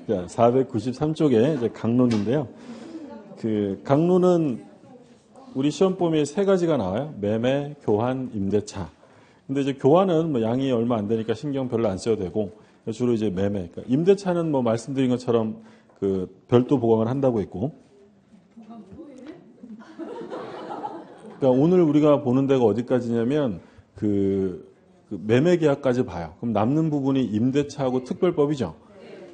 자, 493쪽에 이제 강론인데요. 그 강론은 우리 시험 범위에 세 가지가 나와요. 매매, 교환, 임대차. 근데 이제 교환은 뭐 양이 얼마 안 되니까 신경 별로 안 써도 되고 주로 이제 매매. 그러니까 임대차는 뭐 말씀드린 것처럼 그 별도 보강을 한다고 했고. 그러니까 오늘 우리가 보는 데가 어디까지냐면 그 매매 계약까지 봐요. 그럼 남는 부분이 임대차하고 특별법이죠.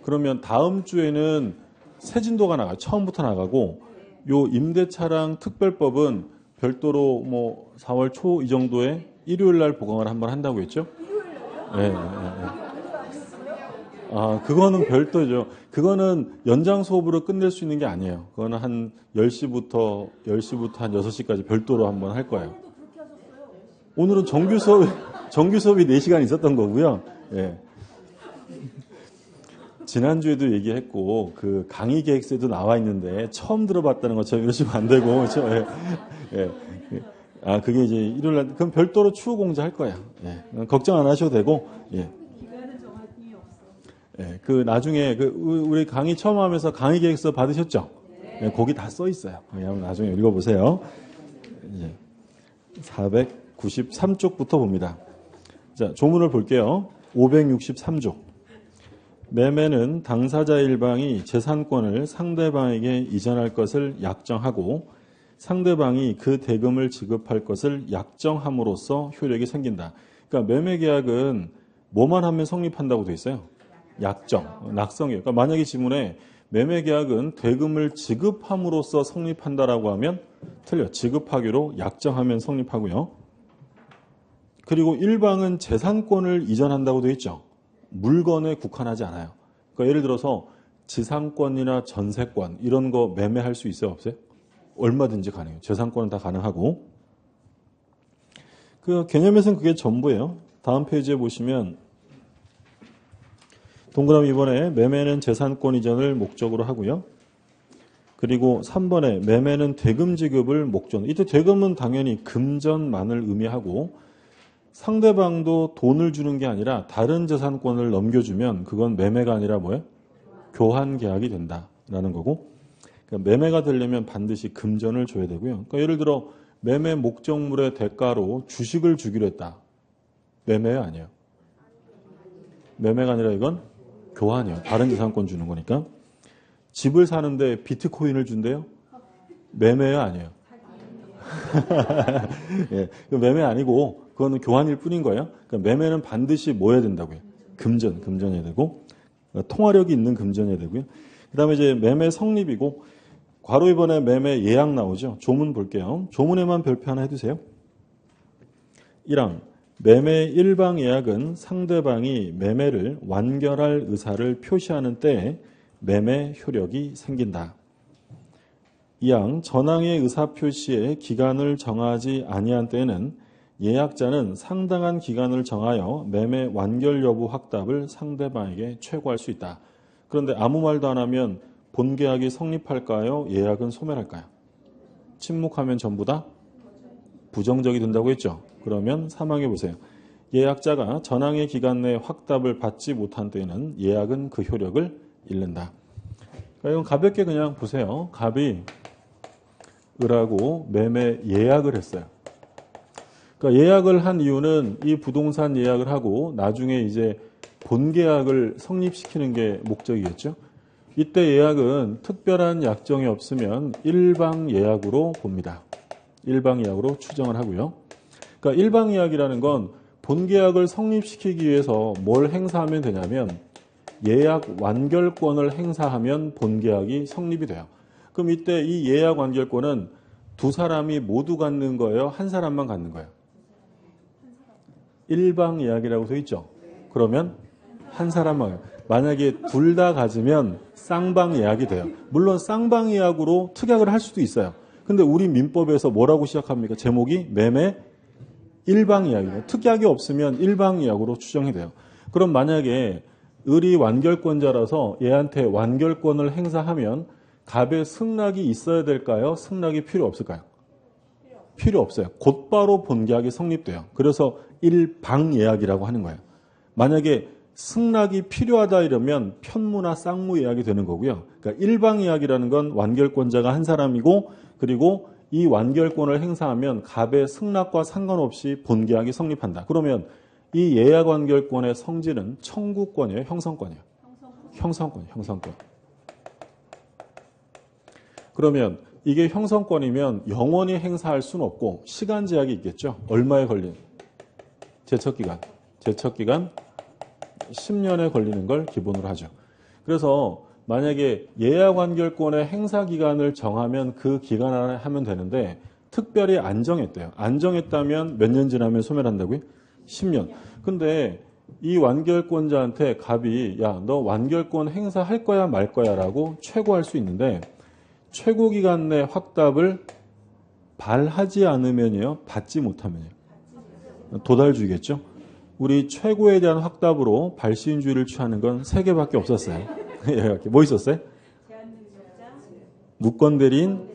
그러면 다음 주에는 새 진도가 나가요. 처음부터 나가고 요 임대차랑 특별법은 별도로 뭐 4월 초 이 정도에 일요일 날 보강을 한번 한다고 했죠? 네. 아, 그거는 별도죠. 그거는 연장 수업으로 끝낼 수 있는 게 아니에요. 그거는 한 10시부터 한 6시까지 별도로 한번 할 거예요. 오늘은 정규 수업이 4시간 있었던 거고요. 예. 지난주에도 얘기했고, 그 강의 계획서에도 나와 있는데, 처음 들어봤다는 것처럼 이러시면 안 되고, 그렇죠? 예. 예. 아, 그게 이제 일요일 날, 그럼 별도로 추후 공지할 거예요. 예. 걱정 안 하셔도 되고, 예. 예. 그 나중에, 우리 강의 처음 하면서 강의 계획서 받으셨죠? 예. 거기 다 써 있어요. 한번 나중에 읽어보세요. 예. 493쪽부터 봅니다. 자, 조문을 볼게요. 563조. 매매는 당사자 일방이 재산권을 상대방에게 이전할 것을 약정하고 상대방이 그 대금을 지급할 것을 약정함으로써 효력이 생긴다. 그러니까 매매 계약은 뭐만 하면 성립한다고 돼 있어요? 약정, 낙성이에요. 그러니까 만약에 지문에 매매 계약은 대금을 지급함으로써 성립한다라고 하면 틀려. 지급하기로 약정하면 성립하고요. 그리고 일방은 재산권을 이전한다고 돼 있죠. 물건에 국한하지 않아요. 그러니까 예를 들어서 지상권이나 전세권 이런 거 매매할 수 있어요? 없어요? 얼마든지 가능해요. 재산권은 다 가능하고. 그 개념에서는 그게 전부예요. 다음 페이지에 보시면 동그라미 2번에 매매는 재산권 이전을 목적으로 하고요. 그리고 3번에 매매는 대금 지급을 목적으로. 이때 대금은 당연히 금전만을 의미하고 상대방도 돈을 주는 게 아니라 다른 재산권을 넘겨주면 그건 매매가 아니라 뭐예요? 교환 계약이 된다라는 거고. 그러니까 매매가 되려면 반드시 금전을 줘야 되고요. 그러니까 예를 들어 매매 목적물의 대가로 주식을 주기로 했다. 매매가 아니에요. 매매가 아니라 이건 교환이에요. 다른 재산권 주는 거니까. 집을 사는데 비트코인을 준대요? 매매가 아니에요. 예, 매매 아니고 그거는 교환일 뿐인 거예요. 그러니까 매매는 반드시 뭐 해야 된다고요? 금전해야 되고 통화력이 있는 금전해야 되고요. 그 다음에 이제 매매 성립이고 괄호 2번에 매매 예약 나오죠. 조문 볼게요. 조문에만 별표 하나 해두세요. 1항 매매 일방 예약은 상대방이 매매를 완결할 의사를 표시하는 때에 매매 효력이 생긴다. 2항 전항의 의사표시에 기간을 정하지 아니한 때에는 예약자는 상당한 기간을 정하여 매매 완결 여부 확답을 상대방에게 최고할 수 있다. 그런데 아무 말도 안 하면 본계약이 성립할까요? 예약은 소멸할까요? 침묵하면 전부 다 부정적이 된다고 했죠. 그러면 3항에 보세요. 예약자가 전항의 기간 내에 확답을 받지 못한 때에는 예약은 그 효력을 잃는다. 그러니까 이건 가볍게 그냥 보세요. 갑이 을하고 매매 예약을 했어요. 그러니까 예약을 한 이유는 이 부동산 예약을 하고 나중에 이제 본계약을 성립시키는 게 목적이겠죠. 이때 예약은 특별한 약정이 없으면 일방 예약으로 봅니다. 일방 예약으로 추정을 하고요. 그러니까 일방 예약이라는 건 본계약을 성립시키기 위해서 뭘 행사하면 되냐면 예약 완결권을 행사하면 본계약이 성립이 돼요. 그럼 이때 이 예약 완결권은 두 사람이 모두 갖는 거예요? 한 사람만 갖는 거예요? 일방 예약이라고 써 있죠? 그러면 한 사람만. 만약에 둘 다 가지면 쌍방 예약이 돼요. 물론 쌍방 예약으로 특약을 할 수도 있어요. 근데 우리 민법에서 뭐라고 시작합니까? 제목이 매매 일방 예약이에요. 특약이 없으면 일방 예약으로 추정이 돼요. 그럼 만약에 을이 완결권자라서 얘한테 완결권을 행사하면 갑의 승낙이 있어야 될까요? 승낙이 필요 없을까요? 필요 없어요. 곧바로 본계약이 성립돼요. 그래서 일방 예약이라고 하는 거예요. 만약에 승낙이 필요하다 이러면 편무나 쌍무 예약이 되는 거고요. 그러니까 일방 예약이라는 건 완결권자가 한 사람이고 그리고 이 완결권을 행사하면 갑의 승낙과 상관없이 본계약이 성립한다. 그러면 이 예약 완결권의 성질은 청구권이에요, 형성권이에요? 형성권. 그러면 이게 형성권이면 영원히 행사할 수는 없고 시간 제약이 있겠죠. 얼마에 걸린? 제척기간 10년에 걸리는 걸 기본으로 하죠. 그래서 만약에 예약 완결권의 행사 기간을 정하면 그 기간 안에 하면 되는데 특별히 안 정했대요. 안 정했다면 몇 년 지나면 소멸한다고요? 10년. 근데 이 완결권자한테 갑이 야, 너 완결권 행사할 거야 말 거야 라고 최고할 수 있는데 최고 기간 내 확답을 발하지 않으면요. 받지 못하면요. 도달주의겠죠? 우리 최고에 대한 확답으로 발시인주의를 취하는 건 3개밖에 없었어요. 뭐 있었어요? 무권대리인,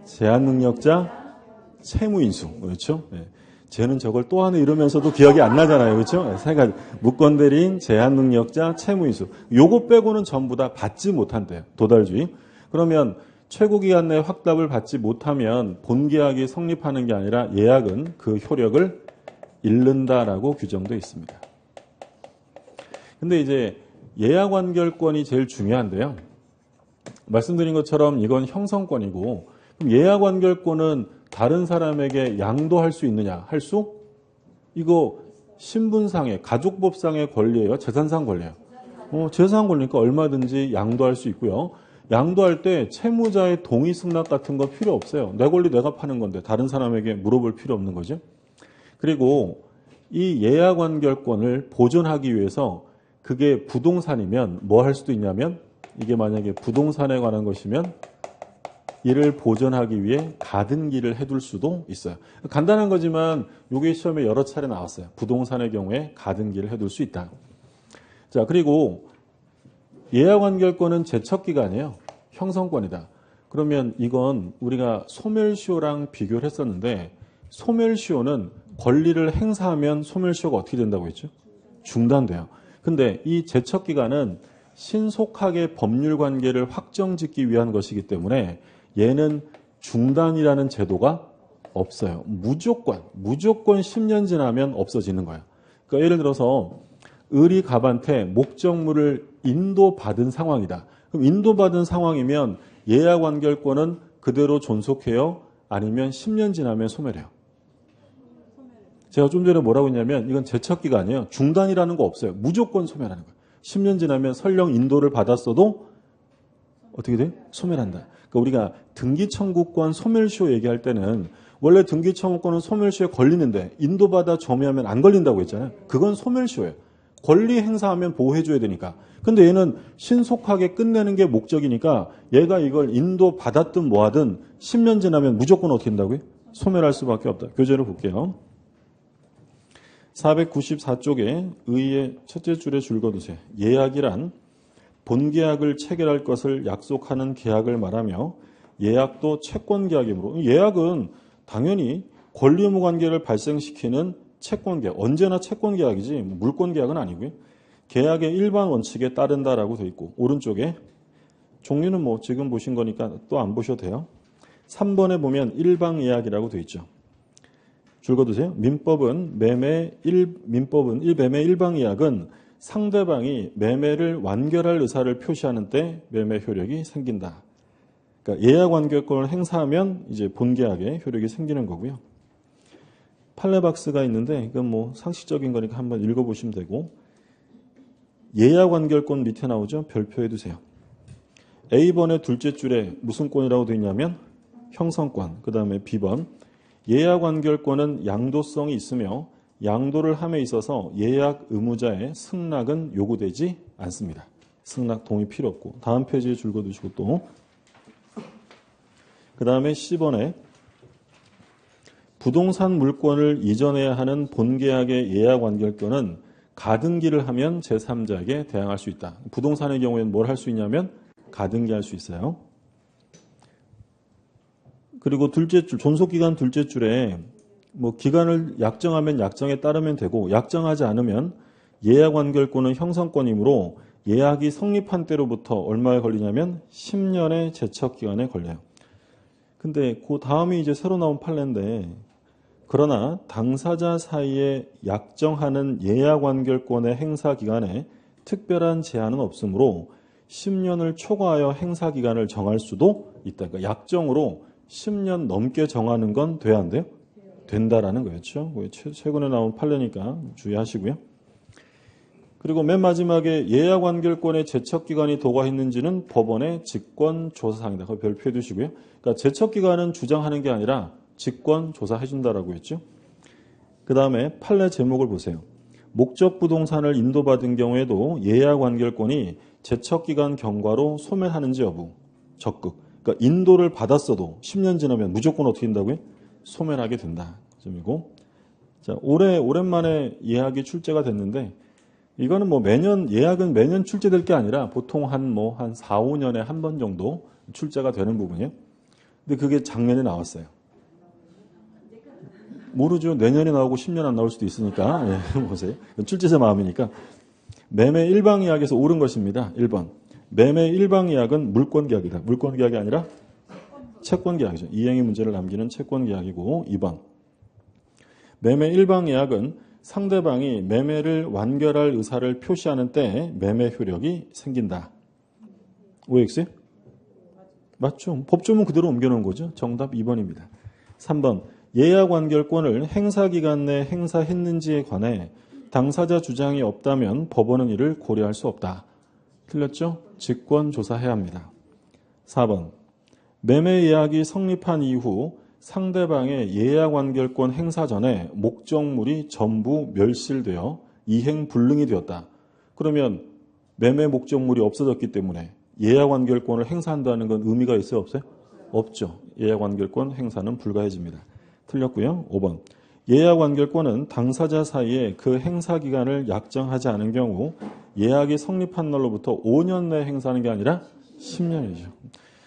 제한능력자, 채무인수. 그렇죠? 네. 쟤는 저걸 또 하네 이러면서도 기억이 안 나잖아요. 그렇죠? 3가지. 무권대리인, 제한능력자, 채무인수. 요거 빼고는 전부 다 받지 못한대요. 도달주의. 그러면 최고기간 내 확답을 받지 못하면 본계약이 성립하는 게 아니라 예약은 그 효력을 잃는다라고 규정되어 있습니다. 근데 이제 예약 완결권이 제일 중요한데요. 말씀드린 것처럼 이건 형성권이고 그럼 예약 완결권은 다른 사람에게 양도할 수 있느냐? 할 수? 이거 신분상의 가족법상의 권리예요? 재산상 권리예요? 재산 권리니까 얼마든지 양도할 수 있고요. 양도할 때 채무자의 동의 승낙 같은 거 필요 없어요. 내 권리 내가 파는 건데 다른 사람에게 물어볼 필요 없는 거죠. 그리고 이 예약 완결권을 보존하기 위해서 그게 부동산이면 뭐 할 수도 있냐면 이게 만약에 부동산에 관한 것이면 이를 보존하기 위해 가등기를 해둘 수도 있어요. 간단한 거지만 이게 시험에 여러 차례 나왔어요. 부동산의 경우에 가등기를 해둘 수 있다. 자, 그리고 예약 완결권은 제척기간이에요. 형성권이다. 그러면 이건 우리가 소멸시효랑 비교를 했었는데 소멸시효는 권리를 행사하면 소멸시효가 어떻게 된다고 했죠? 중단돼요. 근데 이 제척기간은 신속하게 법률관계를 확정짓기 위한 것이기 때문에 얘는 중단이라는 제도가 없어요. 무조건 10년 지나면 없어지는 거예요. 그러니까 예를 들어서 을이 갑한테 목적물을 인도받은 상황이다. 그럼 인도받은 상황이면 예약 완결권은 그대로 존속해요? 아니면 10년 지나면 소멸해요? 제가 좀 전에 뭐라고 했냐면 이건 제척기간이에요. 중단이라는 거 없어요. 무조건 소멸하는 거예요. 10년 지나면 설령 인도를 받았어도 어떻게 돼요? 소멸한다. 그러니까 우리가 등기청구권 소멸시효 얘기할 때는 원래 등기청구권은 소멸시효에 걸리는데 인도받아 점유하면 안 걸린다고 했잖아요. 그건 소멸시효예요. 권리 행사하면 보호해줘야 되니까. 근데 얘는 신속하게 끝내는 게 목적이니까 얘가 이걸 인도받았든 뭐하든 10년 지나면 무조건 어떻게 된다고요? 소멸할 수밖에 없다. 교재를 볼게요. 494쪽에 의의 첫째 줄에 줄거두세요. 예약이란 본계약을 체결할 것을 약속하는 계약을 말하며 예약도 채권계약이므로 예약은 당연히 권리 의무 관계를 발생시키는 채권계약, 언제나 채권계약이지 물권계약은 아니고요. 계약의 일반 원칙에 따른다라고 되어 있고 오른쪽에 종류는 뭐 지금 보신 거니까 또 안 보셔도 돼요. 3번에 보면 일방예약이라고 되어 있죠. 줄거두세요. 민법은 매매 일방예약은 상대방이 매매를 완결할 의사를 표시하는 때 매매 효력이 생긴다. 그러니까 예약 완결권을 행사하면 이제 본계약의 효력이 생기는 거고요. 판례박스가 있는데 이건 뭐 상식적인 거니까 한번 읽어보시면 되고 예약 완결권 밑에 나오죠. 별표해 두세요. A번의 둘째 줄에 무슨 권이라고 되어 있냐면 형성권. 그 다음에 B번 예약 완결권은 양도성이 있으며 양도를 함에 있어서 예약 의무자의 승낙은 요구되지 않습니다. 승낙 동의 필요 없고 다음 페이지에 줄거두시고 또 그 다음에 C번에 부동산 물권을 이전해야 하는 본계약의 예약 완결권은 가등기를 하면 제3자에게 대항할 수 있다. 부동산의 경우에는 뭘 할 수 있냐면 가등기할 수 있어요. 그리고 둘째 줄, 존속기간 둘째 줄에 뭐 기간을 약정하면 약정에 따르면 되고 약정하지 않으면 예약 완결권은 형성권이므로 예약이 성립한 때로부터 얼마에 걸리냐면 10년의 제척기간에 걸려요. 근데 그 다음이 이제 새로 나온 판례인데 그러나 당사자 사이에 약정하는 예약 완결권의 행사 기간에 특별한 제한은 없으므로 10년을 초과하여 행사 기간을 정할 수도 있다. 그러니까 약정으로 10년 넘게 정하는 건 돼야 안 돼요? 된다라는 거였죠. 최근에 나온 판례니까 주의하시고요. 그리고 맨 마지막에 예약 완결권의 제척 기간이 도과했는지는 법원의 직권 조사사항이다. 그거 별표해 두시고요. 그러니까 제척 기간은 주장하는 게 아니라 직권 조사해 준다라고 했죠. 그 다음에 판례 제목을 보세요. 목적 부동산을 인도받은 경우에도 예약 완결권이 제척 기간 경과로 소멸하는지 여부 적극. 그러니까 인도를 받았어도 10년 지나면 무조건 어떻게 된다고요? 소멸하게 된다. 점이고. 자, 올해 오랜만에 예약이 출제가 됐는데 이거는 뭐 매년 예약은 매년 출제될 게 아니라 보통 한 4, 5년에 한 번 정도 출제가 되는 부분이에요. 근데 그게 작년에 나왔어요. 모르죠. 내년에 나오고 10년 안 나올 수도 있으니까. 네, 보세요. 출제자 마음이니까. 매매 일방 예약에서 옳은 것입니다. 1번. 매매 일방 예약은 물권 계약이다. 물권 계약이 아니라 채권 계약이죠. 이행의 문제를 남기는 채권 계약이고 2번. 매매 일방 예약은 상대방이 매매를 완결할 의사를 표시하는 때에 매매 효력이 생긴다. OX요? 맞죠. 법조문 그대로 옮겨놓은 거죠. 정답 2번입니다. 3번. 예약 완결권을 행사 기간 내에 행사했는지에 관해 당사자 주장이 없다면 법원은 이를 고려할 수 없다. 틀렸죠? 직권 조사해야 합니다. 4번. 매매 예약이 성립한 이후 상대방의 예약 완결권 행사 전에 목적물이 전부 멸실되어 이행 불능이 되었다. 그러면 매매 목적물이 없어졌기 때문에 예약 완결권을 행사한다는 건 의미가 있어요? 없어요? 없죠. 예약 완결권 행사는 불가해집니다. 틀렸고요. 5번. 예약 완결권은 당사자 사이에 그 행사 기간을 약정하지 않은 경우 예약이 성립한 날로부터 5년 내에 행사하는 게 아니라 10년이죠.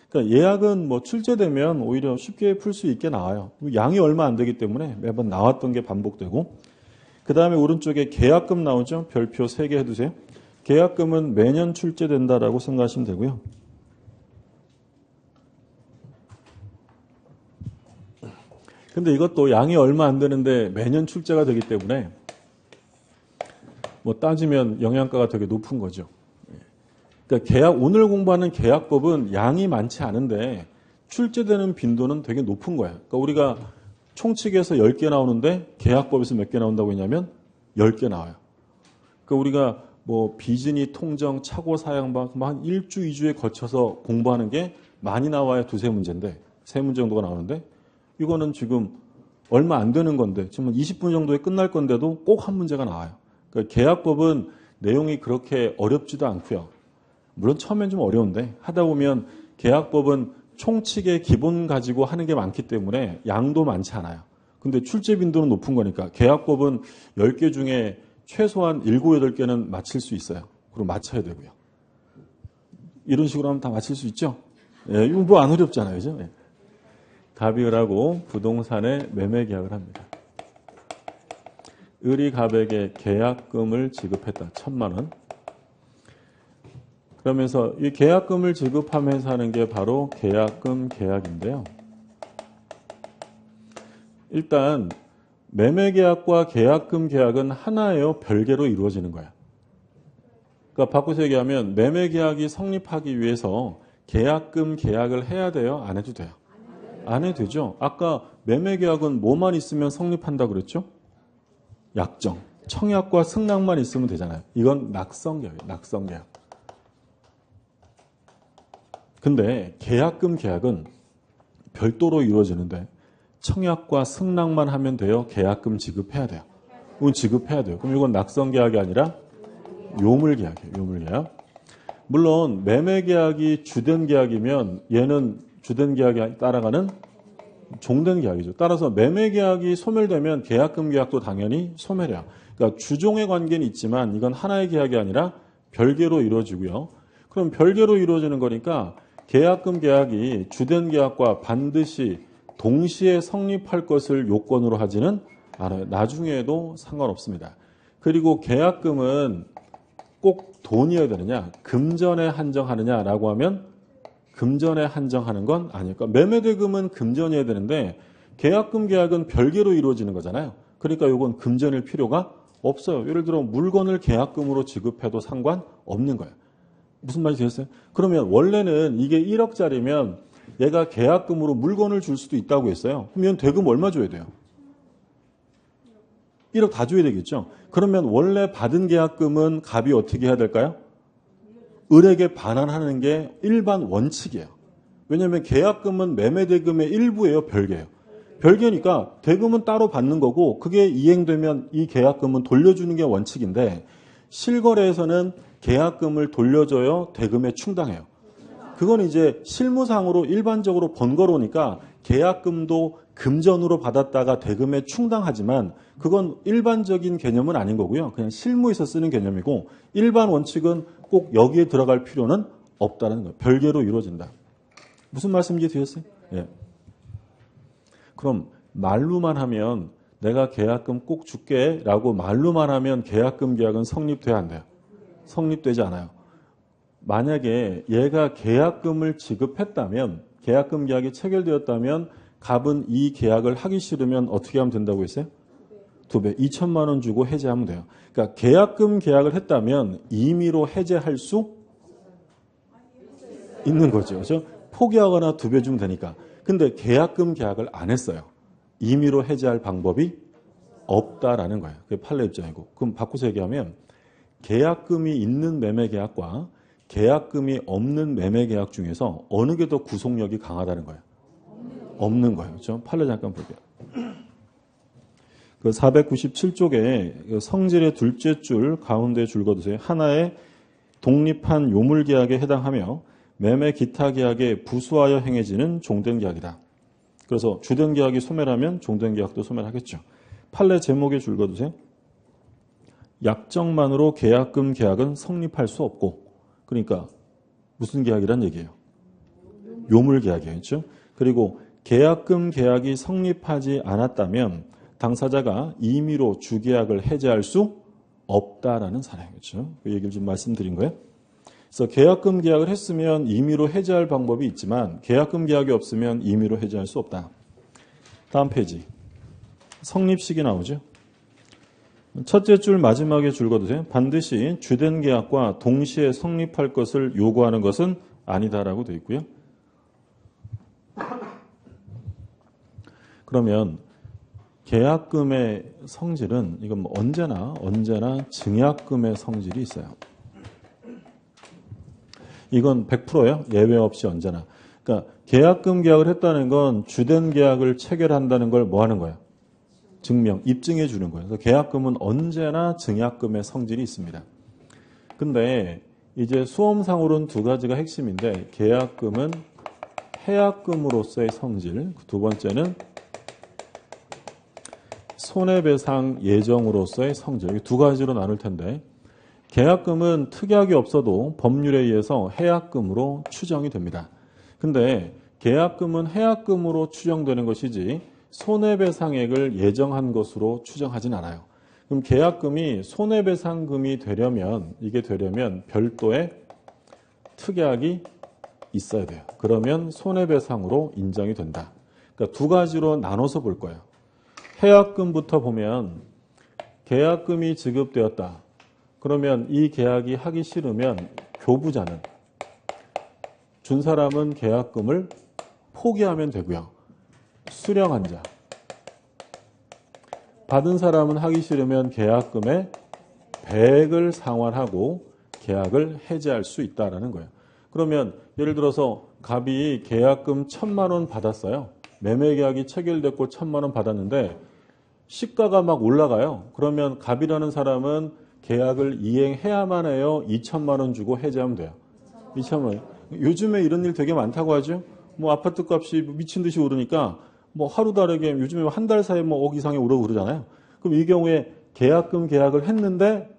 그러니까 예약은 뭐 출제되면 오히려 쉽게 풀 수 있게 나와요. 양이 얼마 안 되기 때문에 매번 나왔던 게 반복되고 그 다음에 오른쪽에 계약금 나오죠. 별표 3개 해두세요. 계약금은 매년 출제된다라고 생각하시면 되고요. 근데 이것도 양이 얼마 안 되는데 매년 출제가 되기 때문에 뭐 따지면 영양가가 되게 높은 거죠. 그러니까 오늘 공부하는 계약법은 양이 많지 않은데 출제되는 빈도는 되게 높은 거예요. 그러니까 우리가 총칙에서 10개 나오는데 계약법에서 몇 개 나온다고 했냐면 10개 나와요. 그러니까 우리가 뭐 비즈니, 통정, 차고, 사양방 한 1주, 2주에 거쳐서 공부하는 게 많이 나와야 2-3문제인데 3문제 정도가 나오는데 이거는 지금 얼마 안 되는 건데 지금 20분 정도에 끝날 건데도 꼭 한 문제가 나와요. 그러니까 계약법은 내용이 그렇게 어렵지도 않고요. 물론 처음엔 좀 어려운데 하다 보면 계약법은 총칙의 기본 가지고 하는 게 많기 때문에 양도 많지 않아요. 근데 출제 빈도는 높은 거니까 계약법은 10개 중에 최소한 7, 8개는 맞힐 수 있어요. 그럼 맞춰야 되고요. 이런 식으로 하면 다 맞힐 수 있죠? 예, 이거 뭐 안 어렵잖아요. 그죠? 예. 갑이을 하고 부동산에 매매 계약을 합니다. 을이 갑에게 계약금을 지급했다. 1,000만 원. 그러면서 이 계약금을 지급하면서 하는 게 바로 계약금 계약인데요. 일단 매매 계약과 계약금 계약은 하나예요. 별개로 이루어지는 거야. 그러니까 바꿔서 얘기하면 매매 계약이 성립하기 위해서 계약금 계약을 해야 돼요? 안 해도 돼요? 안 해도 되죠. 아까 매매 계약은 뭐만 있으면 성립한다 그랬죠? 약정. 청약과 승낙만 있으면 되잖아요. 이건 낙성 계약이에요. 낙성 계약. 근데 계약금 계약은 별도로 이루어지는데 청약과 승낙만 하면 돼요? 계약금 지급해야 돼요? 이건 지급해야 돼요. 그럼 이건 낙성 계약이 아니라 요물 계약이에요. 요물 계약. 물론 매매 계약이 주된 계약이면 얘는 주된 계약에 따라가는 종된 계약이죠. 따라서 매매 계약이 소멸되면 계약금 계약도 당연히 소멸해요. 그러니까 주종의 관계는 있지만 이건 하나의 계약이 아니라 별개로 이루어지고요. 그럼 별개로 이루어지는 거니까 계약금 계약이 주된 계약과 반드시 동시에 성립할 것을 요건으로 하지는 않아요. 나중에도 상관없습니다. 그리고 계약금은 꼭 돈이어야 되느냐, 금전에 한정하느냐라고 하면 금전에 한정하는 건 아닐까. 매매대금은 금전이어야 되는데 계약금 계약은 별개로 이루어지는 거잖아요. 그러니까 이건 금전일 필요가 없어요. 예를 들어 물건을 계약금으로 지급해도 상관없는 거예요. 무슨 말인지 되셨어요? 그러면 원래는 이게 1억짜리면 얘가 계약금으로 물건을 줄 수도 있다고 했어요. 그러면 대금 얼마 줘야 돼요? 1억 다 줘야 되겠죠. 그러면 원래 받은 계약금은 갑이 어떻게 해야 될까요? 을에게 반환하는 게 일반 원칙이에요. 왜냐하면 계약금은 매매대금의 일부예요. 별개예요. 별개니까 대금은 따로 받는 거고 그게 이행되면 이 계약금은 돌려주는 게 원칙인데 실거래에서는 계약금을 돌려줘요? 대금에 충당해요? 그건 이제 실무상으로 일반적으로 번거로우니까 계약금도 금전으로 받았다가 대금에 충당하지만 그건 일반적인 개념은 아닌 거고요. 그냥 실무에서 쓰는 개념이고 일반 원칙은 꼭 여기에 들어갈 필요는 없다는 거예요. 별개로 이루어진다. 무슨 말씀인지 되셨어요? 예. 그럼 말로만 하면 내가 계약금 꼭 줄게 라고 말로만 하면 계약금 계약은 성립돼야 안 돼요? 성립되지 않아요. 만약에 얘가 계약금을 지급했다면 계약금 계약이 체결되었다면 갑은 이 계약을 하기 싫으면 어떻게 하면 된다고 했어요? 2배, 2천만 원 주고 해제하면 돼요. 그러니까 계약금 계약을 했다면 임의로 해제할 수 있는 거죠. 그렇죠? 포기하거나 2배 주면 되니까. 근데 계약금 계약을 안 했어요. 임의로 해제할 방법이 없다라는 거예요. 그게 판례 입장이고. 그럼 바꿔서 얘기하면 계약금이 있는 매매 계약과 계약금이 없는 매매 계약 중에서 어느 게 더 구속력이 강하다는 거예요? 없는 거예요. 그렇죠? 판례 잠깐 볼게요. 그 497쪽에 성질의 둘째 줄 가운데 줄 거두세요. 하나의 독립한 요물 계약에 해당하며 매매 기타 계약에 부수하여 행해지는 종된 계약이다. 그래서 주된 계약이 소멸하면 종된 계약도 소멸하겠죠. 판례 제목에 줄 거두세요. 약정만으로 계약금 계약은 성립할 수 없고, 그러니까 무슨 계약이란 얘기예요? 요물 계약이에요. 그렇죠? 그리고 계약금 계약이 성립하지 않았다면 당사자가 임의로 주계약을 해제할 수 없다라는 사례예요. 그렇죠? 그 얘기를 좀 말씀드린 거예요. 그래서 계약금 계약을 했으면 임의로 해제할 방법이 있지만 계약금 계약이 없으면 임의로 해제할 수 없다. 다음 페이지. 성립식이 나오죠. 첫째 줄 마지막에 줄 거두세요. 반드시 주된 계약과 동시에 성립할 것을 요구하는 것은 아니다라고 되어 있고요. 그러면 계약금의 성질은 이건 언제나 증약금의 성질이 있어요. 이건 100%예요. 예외 없이 언제나. 그러니까 계약금 계약을 했다는 건 주된 계약을 체결한다는 걸 뭐 하는 거예요? 증명, 입증해 주는 거예요. 그래서 계약금은 언제나 증약금의 성질이 있습니다. 근데 이제 수험상으로는 두 가지가 핵심인데 계약금은 해약금으로서의 성질, 두 번째는 손해배상 예정으로서의 성질, 두 가지로 나눌 텐데 계약금은 특약이 없어도 법률에 의해서 해약금으로 추정이 됩니다. 근데 계약금은 해약금으로 추정되는 것이지 손해배상액을 예정한 것으로 추정하진 않아요. 그럼 계약금이 손해배상금이 되려면 별도의 특약이 있어야 돼요. 그러면 손해배상으로 인정이 된다. 그러니까 두 가지로 나눠서 볼 거예요. 해약금부터 보면 계약금이 지급되었다. 그러면 이 계약이 하기 싫으면 교부자는 준 사람은 계약금을 포기하면 되고요. 수령한 자 받은 사람은 하기 싫으면 계약금의 배액을 상환하고 계약을 해지할 수 있다라는 거예요. 그러면 예를 들어서 갑이 계약금 1,000만 원 받았어요. 매매 계약이 체결됐고 1,000만 원 받았는데 시가가 막 올라가요. 그러면 갑이라는 사람은 계약을 이행해야만 해요. 2,000만 원 주고 해지하면 돼요. 2,000만 원. 요즘에 이런 일 되게 많다고 하죠. 뭐 아파트 값이 미친 듯이 오르니까 뭐 하루 다르게 요즘에 한 달 사이에 뭐 5억 이상이 오르고 그러잖아요. 그럼 이 경우에 계약금 계약을 했는데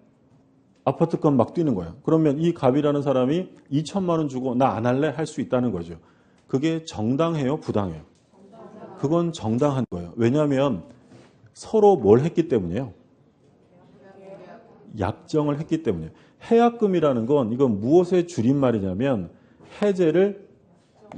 아파트 값 막 뛰는 거예요. 그러면 이 갑이라는 사람이 2,000만 원 주고 나 안 할래 할 수 있다는 거죠. 그게 정당해요, 부당해요? 그건 정당한 거예요. 왜냐하면 서로 뭘 했기 때문이에요? 약정을 했기 때문이에요. 해약금이라는 건 이건 무엇의 줄임말이냐면 해제를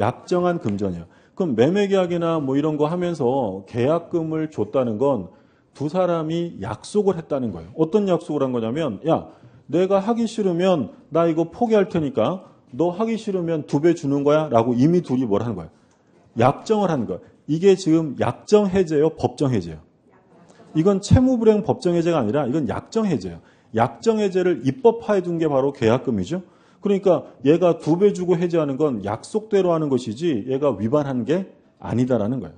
약정한 금전이에요. 그럼 매매계약이나 뭐 이런 거 하면서 계약금을 줬다는 건 두 사람이 약속을 했다는 거예요. 어떤 약속을 한 거냐면 야, 내가 하기 싫으면 나 이거 포기할 테니까 너 하기 싫으면 2배 주는 거야 라고 이미 둘이 뭘 하는 거예요. 약정을 하는 거예요. 이게 지금 약정 해제예요, 법정 해제예요. 이건 채무불이행 법정 해제가 아니라 이건 약정 해제예요. 약정 해제를 입법화해 둔 게 바로 계약금이죠. 그러니까 얘가 2배 주고 해제하는 건 약속대로 하는 것이지 얘가 위반한 게 아니다라는 거예요.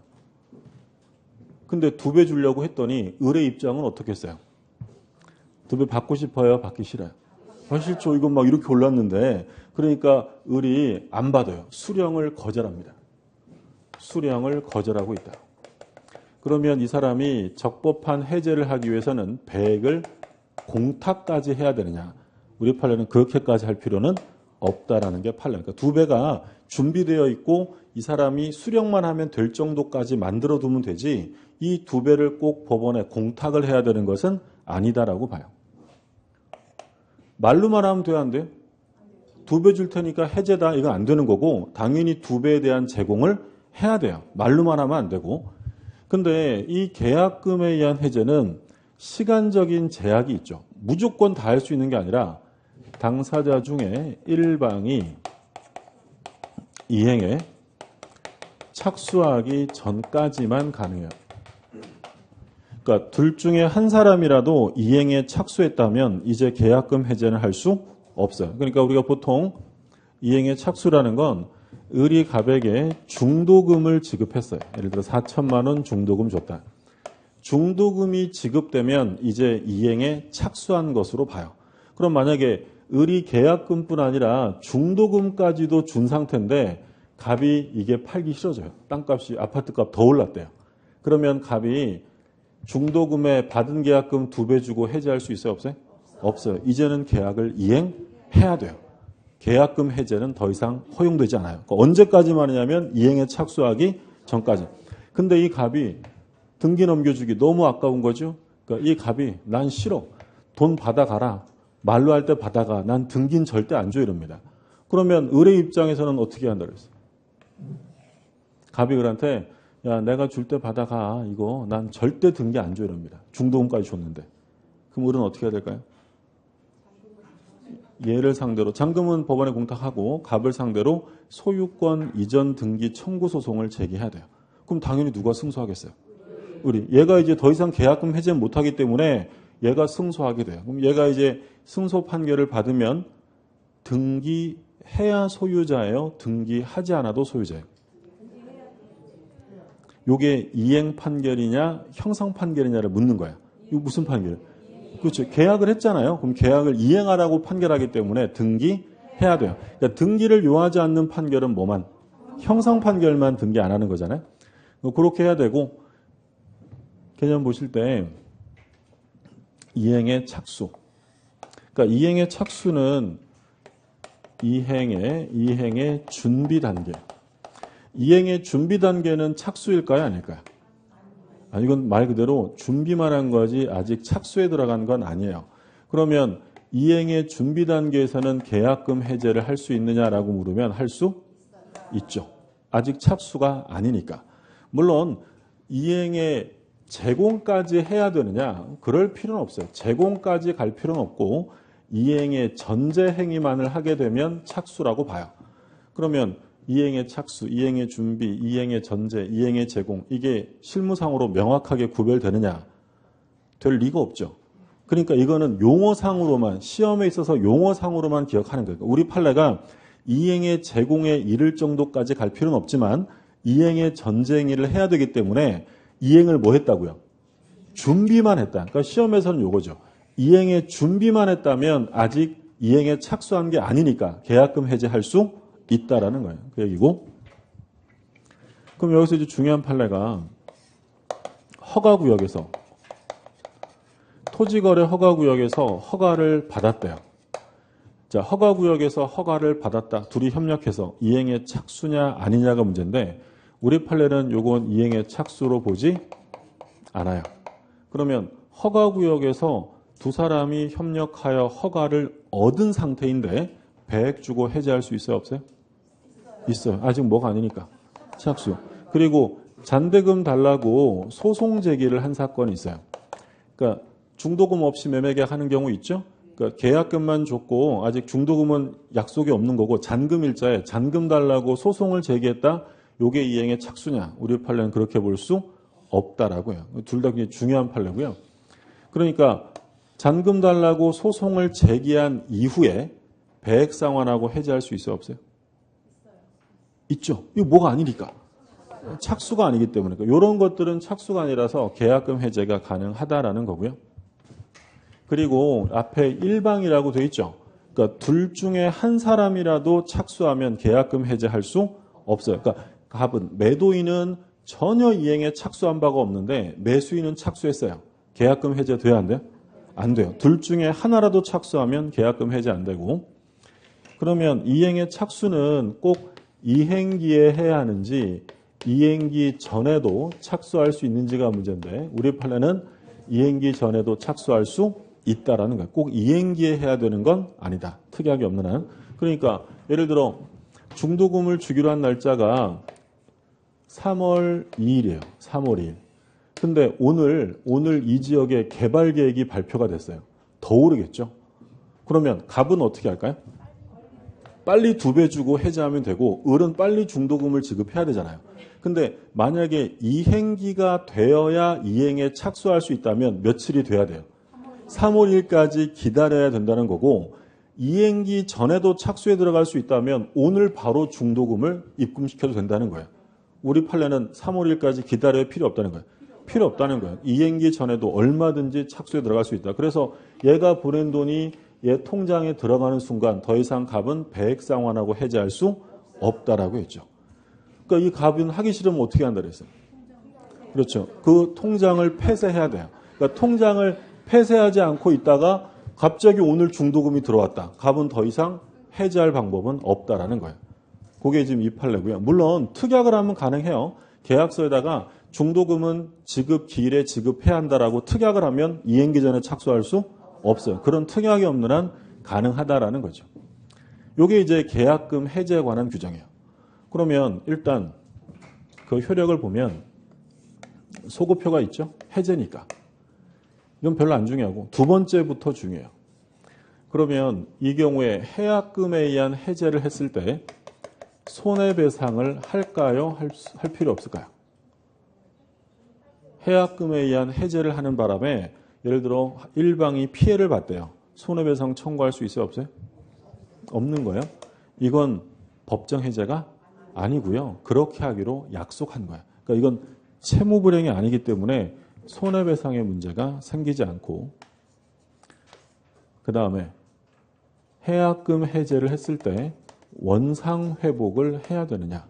근데 2배 주려고 했더니 을의 입장은 어떻게 했어요? 2배 받고 싶어요? 받기 싫어요? 사실 저 이거 막 이렇게 올랐는데 그러니까 을이 안 받아요. 수령을 거절합니다. 수령을 거절하고 있다. 그러면 이 사람이 적법한 해제를 하기 위해서는 배액을 공탁까지 해야 되느냐? 우리 판례는 그렇게까지 할 필요는 없다라는 게 판례. 그러니까 2배가 준비되어 있고 이 사람이 수령만 하면 될 정도까지 만들어 두면 되지 이 2배를 꼭 법원에 공탁을 해야 되는 것은 아니다라고 봐요. 말로만 하면 돼요, 안 돼요? 2배 줄 테니까 해제다. 이건 안 되는 거고 당연히 2배에 대한 제공을 해야 돼요. 말로만 하면 안 되고. 근데 이 계약금에 의한 해제는 시간적인 제약이 있죠. 무조건 다 할 수 있는 게 아니라 당사자 중에 일방이 이행에 착수하기 전까지만 가능해요. 그러니까 둘 중에 한 사람이라도 이행에 착수했다면 이제 계약금 해제는 할 수 없어요. 그러니까 우리가 보통 이행에 착수라는 건 을이 갑에게 중도금을 지급했어요. 예를 들어 4천만 원 중도금 줬다. 중도금이 지급되면 이제 이행에 착수한 것으로 봐요. 그럼 만약에 을이 계약금뿐 아니라 중도금까지도 준 상태인데 갑이 이게 팔기 싫어져요. 땅값이 아파트값 더 올랐대요. 그러면 갑이 중도금에 받은 계약금 2배 주고 해제할 수 있어요? 없어요? 없어요. 이제는 계약을 이행해야 돼요. 계약금 해제는 더 이상 허용되지 않아요. 그러니까 언제까지만 하냐면 이행에 착수하기 전까지. 근데 이 갑이 등기 넘겨주기 너무 아까운 거죠. 그러니까 이 갑이 난 싫어. 돈 받아가라. 말로 할 때 받아가. 난 등기는 절대 안 줘 이럽니다. 그러면 을의 입장에서는 어떻게 한다 그랬어요? 갑이 을한테 야 내가 줄 때 받아가. 이거 난 절대 등기 안 줘 이럽니다. 중도금까지 줬는데. 그럼 을은 어떻게 해야 될까요? 얘를 상대로 잔금은 법원에 공탁하고 갑을 상대로 소유권 이전 등기 청구 소송을 제기해야 돼요. 그럼 당연히 누가 승소하겠어요? 을이. 얘가 이제 더 이상 계약금 해제 못하기 때문에 얘가 승소하게 돼요. 그럼 얘가 이제 승소 판결을 받으면 등기해야 소유자예요? 등기하지 않아도 소유자예요? 이게 이행 판결이냐 형성 판결이냐를 묻는 거야. 이거 무슨 판결? 그렇죠. 계약을 했잖아요. 그럼 계약을 이행하라고 판결하기 때문에 등기해야 돼요. 그러니까 등기를 요하지 않는 판결은 뭐만? 형성 판결만 등기 안 하는 거잖아요. 그렇게 해야 되고 개념 보실 때 이행의 착수. 그러니까 이행의 착수는 이행의 준비 단계. 이행의 준비 단계는 착수일까요? 아닐까요? 이건 말 그대로 준비만 한 거지 아직 착수에 들어간 건 아니에요. 그러면 이행의 준비 단계에서는 계약금 해제를 할 수 있느냐라고 물으면 할 수 있죠. 아직 착수가 아니니까. 물론 이행의 제공까지 해야 되느냐? 그럴 필요는 없어요. 제공까지 갈 필요는 없고 이행의 전제 행위만을 하게 되면 착수라고 봐요. 그러면 이행의 착수, 이행의 준비, 이행의 전제, 이행의 제공 이게 실무상으로 명확하게 구별되느냐? 될 리가 없죠. 그러니까 이거는 용어상으로만 시험에 있어서 용어상으로만 기억하는 거예요. 우리 판례가 이행의 제공에 이를 정도까지 갈 필요는 없지만 이행의 전제 행위를 해야 되기 때문에 이행을 뭐 했다고요? 준비만 했다. 그러니까 시험에서는 요거죠. 이행의 준비만 했다면 아직 이행에 착수한 게 아니니까 계약금 해제할 수 있다라는 거예요. 그 얘기고. 그럼 여기서 이제 중요한 판례가 허가구역에서 토지거래 허가구역에서 허가를 받았대요. 자, 허가구역에서 허가를 받았다. 둘이 협력해서 이행에 착수냐 아니냐가 문제인데 우리 판례는 요건 이행에 착수로 보지 않아요. 그러면 허가구역에서 두 사람이 협력하여 허가를 얻은 상태인데 배액 주고 해제할 수 있어요, 없어요? 있어요. 아직 뭐가 아니니까. 착수. 그리고 잔대금 달라고 소송 제기를 한 사건이 있어요. 그러니까 중도금 없이 매매계약 하는 경우 있죠? 그러니까 계약금만 줬고 아직 중도금은 약속이 없는 거고 잔금 일자에 잔금 달라고 소송을 제기했다. 요게 이행의 착수냐? 우리 판례는 그렇게 볼 수 없다라고요. 둘 다 굉장히 중요한 판례고요. 그러니까 잔금 달라고 소송을 제기한 이후에 배액 상환하고 해제할 수 있어요, 없어요? 있죠. 이거 뭐가 아니니까. 착수가 아니기 때문에. 이런 것들은 착수가 아니라서 계약금 해제가 가능하다라는 거고요. 그리고 앞에 일방이라고 돼 있죠. 그러니까 둘 중에 한 사람이라도 착수하면 계약금 해제할 수 없어요. 그러니까 갑은 매도인은 전혀 이행에 착수한 바가 없는데 매수인은 착수했어요. 계약금 해제 돼야 안 돼요? 안 돼요. 둘 중에 하나라도 착수하면 계약금 해제 안 되고. 그러면 이행의 착수는 꼭 이행기에 해야 하는지 이행기 전에도 착수할 수 있는지가 문제인데 우리 판례는 이행기 전에도 착수할 수 있다라는 거예요. 꼭 이행기에 해야 되는 건 아니다. 특약이 없는 한. 그러니까 예를 들어 중도금을 주기로 한 날짜가 3월 2일이에요. 3월 2일. 근데 오늘 이 지역의 개발 계획이 발표가 됐어요. 더 오르겠죠. 그러면 갑은 어떻게 할까요? 빨리 2배 주고 해제하면 되고 을은 빨리 중도금을 지급해야 되잖아요. 근데 만약에 이행기가 되어야 이행에 착수할 수 있다면 며칠이 돼야 돼요? 3월 1일까지 기다려야 된다는 거고 이행기 전에도 착수에 들어갈 수 있다면 오늘 바로 중도금을 입금시켜도 된다는 거예요. 우리 판례는 3월 1일까지 기다려야 필요 없다는 거예요. 필요 없다는 거예요. 이행기 전에도 얼마든지 착수에 들어갈 수 있다. 그래서 얘가 보낸 돈이 얘 통장에 들어가는 순간 더 이상 갑은 배액 상환하고 해제할 수 없다라고 했죠. 그러니까 이 갑은 하기 싫으면 어떻게 한다 그랬어요? 그렇죠. 그 통장을 폐쇄해야 돼요. 그러니까 통장을 폐쇄하지 않고 있다가 갑자기 오늘 중도금이 들어왔다. 갑은 더 이상 해제할 방법은 없다라는 거예요. 그게 지금 이 판례고요. 물론 특약을 하면 가능해요. 계약서에다가 중도금은 지급 기일에 지급해야 한다라고 특약을 하면 이행기 전에 착수할 수 없어요. 그런 특약이 없는 한 가능하다라는 거죠. 이게 이제 계약금 해제에 관한 규정이에요. 그러면 일단 그 효력을 보면 소급표가 있죠. 해제니까. 이건 별로 안 중요하고 두 번째부터 중요해요. 그러면 이 경우에 해약금에 의한 해제를 했을 때 손해배상을 할까요? 할 필요 없을까요? 해약금에 의한 해제를 하는 바람에 예를 들어 일방이 피해를 봤대요. 손해배상 청구할 수 있어요? 없어요? 없는 거예요. 이건 법정 해제가 아니고요. 그렇게 하기로 약속한 거예요. 그러니까 이건 채무불이행이 아니기 때문에 손해배상의 문제가 생기지 않고 그 다음에 해약금 해제를 했을 때 원상회복을 해야 되느냐.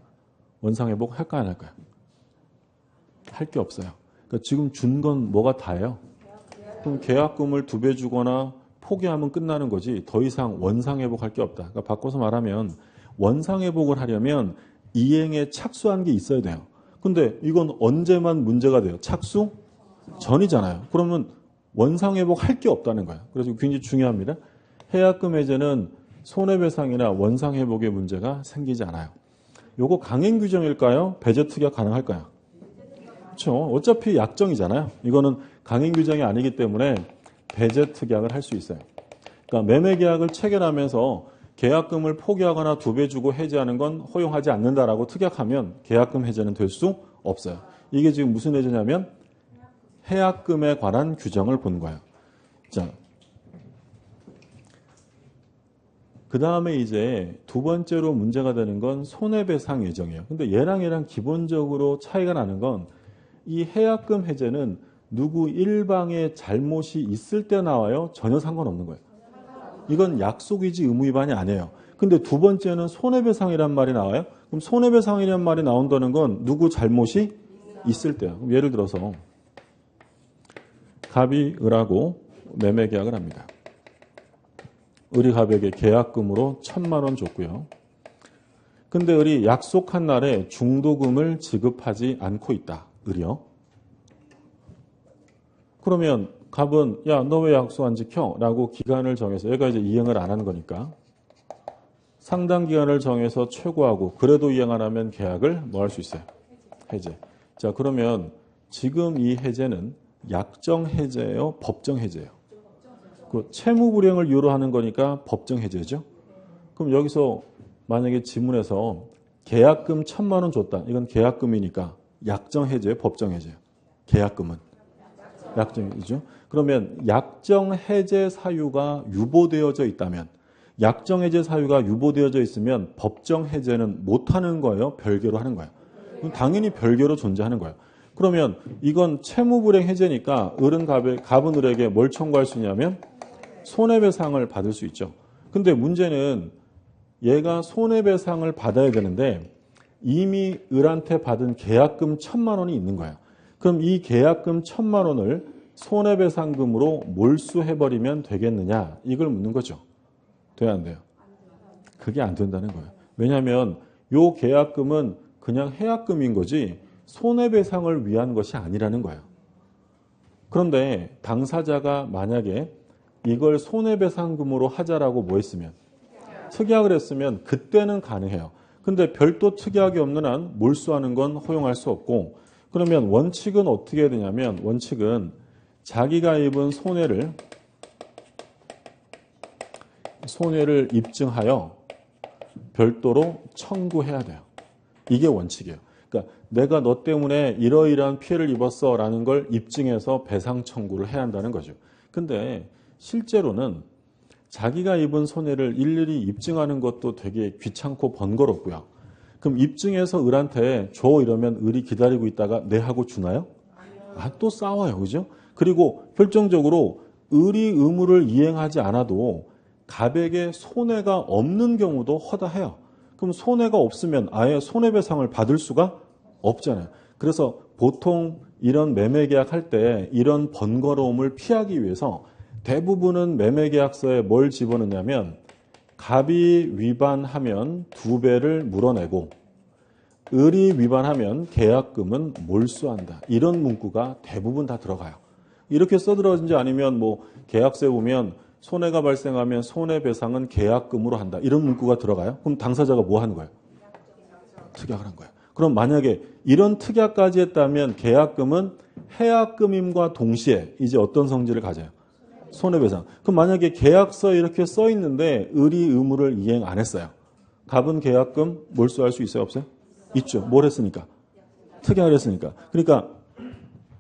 원상회복 할까 안 할까요? 할 게 없어요. 그러니까 지금 준 건 뭐가 다예요? 그럼 계약금을 2배 주거나 포기하면 끝나는 거지 더 이상 원상회복할 게 없다. 그러니까 바꿔서 말하면 원상회복을 하려면 이행에 착수한 게 있어야 돼요. 근데 이건 언제만 문제가 돼요? 착수 전이잖아요. 그러면 원상회복 할 게 없다는 거예요. 그래서 굉장히 중요합니다. 해약금 해제는 손해배상이나 원상회복의 문제가 생기지 않아요. 요거 강행 규정일까요? 배제 특약 가능할까요? 그렇죠. 어차피 약정이잖아요. 이거는 강행 규정이 아니기 때문에 배제 특약을 할 수 있어요. 그러니까 매매 계약을 체결하면서 계약금을 포기하거나 2배 주고 해제하는 건 허용하지 않는다라고 특약하면 계약금 해제는 될 수 없어요. 이게 지금 무슨 해제냐면 해약금에 관한 규정을 본 거예요. 자, 그 다음에 이제 두 번째로 문제가 되는 건 손해배상 예정이에요. 근데 얘랑 기본적으로 차이가 나는 건 이 해약금 해제는 누구 일방의 잘못이 있을 때 나와요? 전혀 상관없는 거예요. 이건 약속이지 의무 위반이 아니에요. 근데 두 번째는 손해배상이란 말이 나와요? 그럼 손해배상이란 말이 나온다는 건 누구 잘못이 있을 때요. 그럼 예를 들어서 갑이 을하고 매매 계약을 합니다. 을이 갑에게 계약금으로 1,000만 원 줬고요. 근데 을이 약속한 날에 중도금을 지급하지 않고 있다. 을이요. 그러면 갑은 야, 너 왜 약속 안 지켜? 라고 기간을 정해서 얘가 이제 이행을 안 한 거니까 상당 기간을 정해서 최고하고 그래도 이행 안 하면 계약을 뭐 할 수 있어요? 해제. 자, 그러면 지금 이 해제는 약정 해제예요? 법정 해제예요? 그 채무 불이행을 이유로 하는 거니까 법정 해제죠. 그럼 여기서 만약에 지문에서 계약금 1,000만 원 줬다. 이건 계약금이니까 약정 해제예요? 법정 해제예요? 계약금은 약정이죠. 그러면 약정 해제 사유가 유보되어져 있다면 약정 해제 사유가 유보되어져 있으면 법정 해제는 못 하는 거예요? 별개로 하는 거예요? 당연히 별개로 존재하는 거예요. 그러면 이건 채무 불이행 해제니까 갑은 을에게 뭘 청구할 수 있냐면 손해배상을 받을 수 있죠. 근데 문제는 얘가 손해배상을 받아야 되는데 이미 을한테 받은 계약금 1,000만 원이 있는 거야. 그럼 이 계약금 1,000만 원을 손해배상금으로 몰수해버리면 되겠느냐? 이걸 묻는 거죠. 돼야 안 돼요? 그게 안 된다는 거예요. 왜냐하면 이 계약금은 그냥 해약금인 거지 손해배상을 위한 것이 아니라는 거예요. 그런데 당사자가 만약에 이걸 손해배상금으로 하자라고 뭐 했으면 특약을 했으면 그때는 가능해요. 근데 별도 특약이 없는 한 몰수하는 건 허용할 수 없고 그러면 원칙은 어떻게 해야 되냐면 원칙은 자기가 입은 손해를 입증하여 별도로 청구해야 돼요. 이게 원칙이에요. 그러니까 내가 너 때문에 이러이러한 피해를 입었어 라는 걸 입증해서 배상 청구를 해야 한다는 거죠. 근데 실제로는 자기가 입은 손해를 일일이 입증하는 것도 되게 귀찮고 번거롭고요. 그럼 입증해서 을한테 줘 이러면 을이 기다리고 있다가 네 하고 주나요? 또 싸워요. 그죠? 그리고 결정적으로 을이 의무를 이행하지 않아도 갑에게 손해가 없는 경우도 허다해요. 그럼 손해가 없으면 아예 손해배상을 받을 수가 없잖아요. 그래서 보통 이런 매매계약 할 때 이런 번거로움을 피하기 위해서 대부분은 매매계약서에 뭘 집어넣냐면 갑이 위반하면 2배를 물어내고 을이 위반하면 계약금은 몰수한다. 이런 문구가 대부분 다 들어가요. 이렇게 써들어진지 아니면 뭐 계약서에 보면 손해가 발생하면 손해배상은 계약금으로 한다. 이런 문구가 들어가요. 그럼 당사자가 뭐 하는 거예요? 특약을 한 거예요. 그럼 만약에 이런 특약까지 했다면 계약금은 해약금임과 동시에 이제 어떤 성질을 가져요? 손해배상. 그럼 만약에 계약서에 이렇게 써 있는데 을이 의무를 이행 안 했어요. 갑은 계약금 몰수할 수 있어요? 없어요? 있죠. 뭘 했으니까? 특약을 했으니까. 그러니까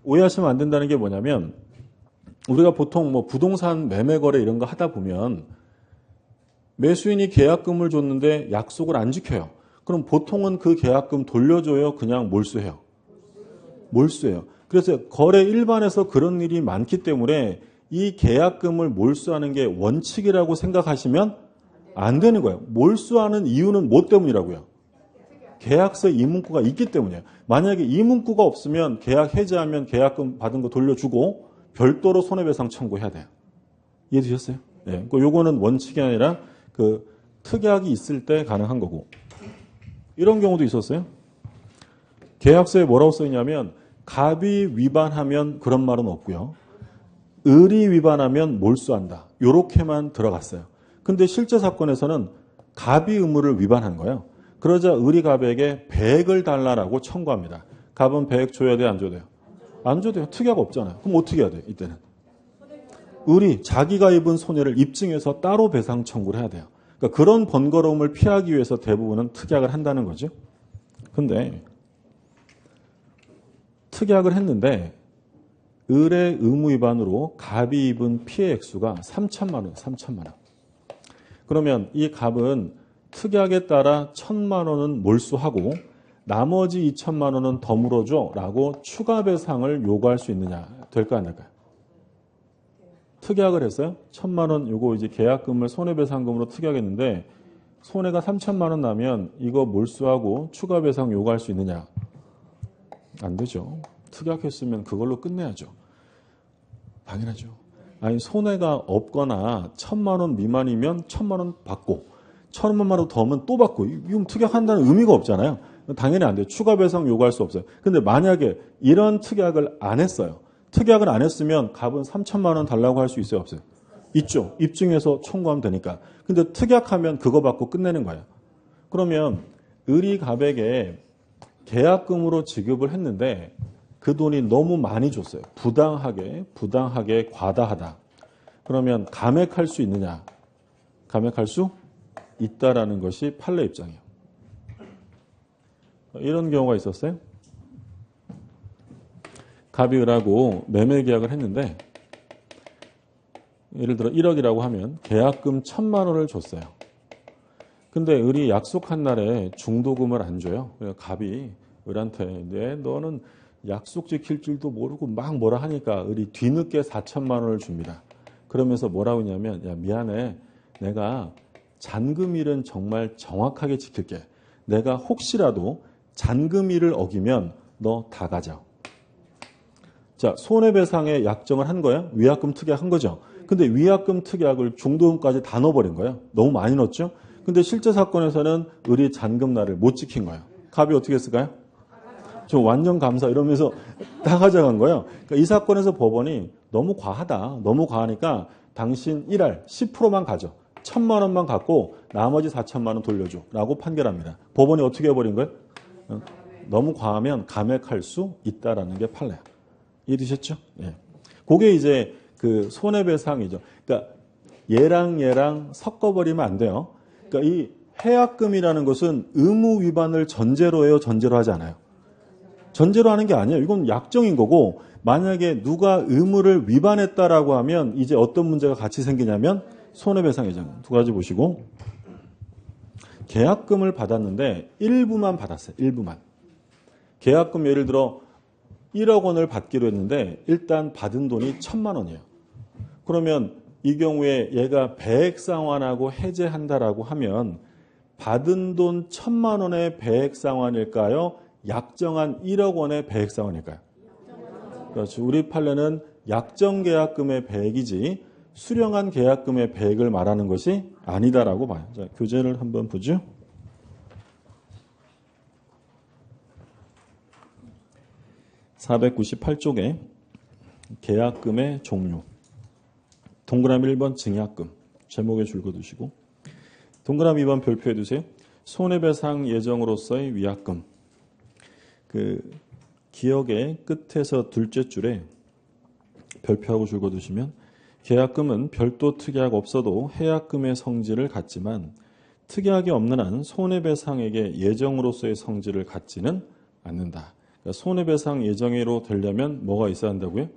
오해하시면 안 된다는 게 뭐냐면 우리가 보통 뭐 부동산 매매 거래 이런 거 하다 보면 매수인이 계약금을 줬는데 약속을 안 지켜요. 그럼 보통은 그 계약금 돌려줘요? 그냥 몰수해요? 몰수해요. 그래서 거래 일반에서 그런 일이 많기 때문에 이 계약금을 몰수하는 게 원칙이라고 생각하시면 안 되는 거예요. 몰수하는 이유는 뭐 때문이라고요? 계약서에 이 문구가 있기 때문이에요. 만약에 이 문구가 없으면 계약 해지하면 계약금 받은 거 돌려주고 별도로 손해배상 청구해야 돼요. 이해되셨어요? 네. 요거는 원칙이 아니라 그 특약이 있을 때 가능한 거고. 이런 경우도 있었어요. 계약서에 뭐라고 써 있냐면 갑이 위반하면 그런 말은 없고요. 을이 위반하면 몰수한다. 요렇게만 들어갔어요. 근데 실제 사건에서는 갑이 의무를 위반한 거예요. 그러자 을이 갑에게 100을 달라라고 청구합니다. 갑은 100 줘야 돼요? 안 줘야 돼요? 안 줘도 돼요. 특약 없잖아요. 그럼 어떻게 해야 돼요? 이때는. 을이 자기가 입은 손해를 입증해서 따로 배상 청구를 해야 돼요. 그러니까 그런 번거로움을 피하기 위해서 대부분은 특약을 한다는 거죠. 근데 특약을 했는데 을의 의무 위반으로 갑이 입은 피해 액수가 3천만 원, 3천만 원. 그러면 이 갑은 특약에 따라 1,000만 원은 몰수하고 나머지 2천만 원은 더 물어줘 라고 추가 배상을 요구할 수 있느냐? 될까 안 될까요? 특약을 했어요. 1,000만 원 요거 이제 계약금을 손해배상금으로 특약했는데 손해가 3천만 원 나면 이거 몰수하고 추가 배상 요구할 수 있느냐? 안 되죠. 특약했으면 그걸로 끝내야죠. 당연하죠. 아니 손해가 없거나 1,000만 원 미만이면 1,000만 원 받고 1,000만 원 더 하면 또 받고 이건 특약한다는 의미가 없잖아요. 당연히 안 돼요. 추가 배상 요구할 수 없어요. 근데 만약에 이런 특약을 안 했어요. 특약을 안 했으면 갑은 3천만 원 달라고 할 수 있어요, 없어요? 있죠. 입증해서 청구하면 되니까. 근데 특약하면 그거 받고 끝내는 거예요. 그러면 을이 갑에게 계약금으로 지급을 했는데 그 돈이 너무 많이 줬어요. 부당하게 과다하다. 그러면 감액할 수 있느냐? 감액할 수 있다라는 것이 판례 입장이에요. 이런 경우가 있었어요. 갑이 을하고 매매 계약을 했는데 예를 들어 1억이라고 하면 계약금 1,000만 원을 줬어요. 근데 을이 약속한 날에 중도금을 안 줘요. 그래서 갑이 을한테 너는 약속 지킬 줄도 모르고 막 뭐라 하니까 을이 뒤늦게 4천만 원을 줍니다. 그러면서 뭐라고 하냐면 야 미안해. 내가 잔금일은 정말 정확하게 지킬게. 내가 혹시라도 잔금일을 어기면 너 다 가져. 자, 손해배상의 약정을 한 거예요. 위약금 특약한 거죠. 근데 위약금 특약을 중도금까지 다 넣어버린 거예요. 너무 많이 넣었죠. 근데 실제 사건에서는 을이 잔금날을 못 지킨 거예요. 갑이 어떻게 했을까요? 저 완전 감사 이러면서 다 가져간 거예요. 그러니까 이 사건에서 법원이 너무 과하다. 너무 과하니까 당신 1할 10%만 가져. 1,000만 원만 갖고 나머지 4천만 원 돌려줘. 라고 판결합니다. 법원이 어떻게 해버린 거예요? 너무 과하면 감액할 수 있다라는 게 판례야. 이해되셨죠? 예. 그게 이제 그 손해배상이죠. 그러니까 얘랑 섞어버리면 안 돼요. 그러니까 이 해약금이라는 것은 의무 위반을 전제로 해요, 전제로 하지 않아요. 전제로 하는 게 아니에요. 이건 약정인 거고 만약에 누가 의무를 위반했다라고 하면 이제 어떤 문제가 같이 생기냐면 손해배상이잖아요. 두 가지 보시고 계약금을 받았는데 일부만 받았어요. 일부만. 계약금 예를 들어 1억 원을 받기로 했는데 일단 받은 돈이 1,000만 원이에요. 그러면 이 경우에 얘가 배액상환하고 해제한다라고 하면 받은 돈 1,000만 원의 배액상환일까요? 약정한 1억 원의 배액상환일까요? 그렇죠. 우리 판례는 약정계약금의 배액이지 수령한 계약금의 배액을 말하는 것이 아니다라고 봐요. 자, 교재를 한번 보죠. (498쪽에) 계약금의 종류. 동그라미 1번 증약금. 제목에 줄거두시고 동그라미 2번 별표해 두세요. 손해배상 예정으로서의 위약금. 그 기억의 끝에서 둘째 줄에 별표하고 줄거두시면 계약금은 별도 특약 없어도 해약금의 성질을 갖지만 특약이 없는 한 손해배상에게 예정으로서의 성질을 갖지는 않는다. 그러니까 손해배상 예정으로 되려면 뭐가 있어야 한다고요?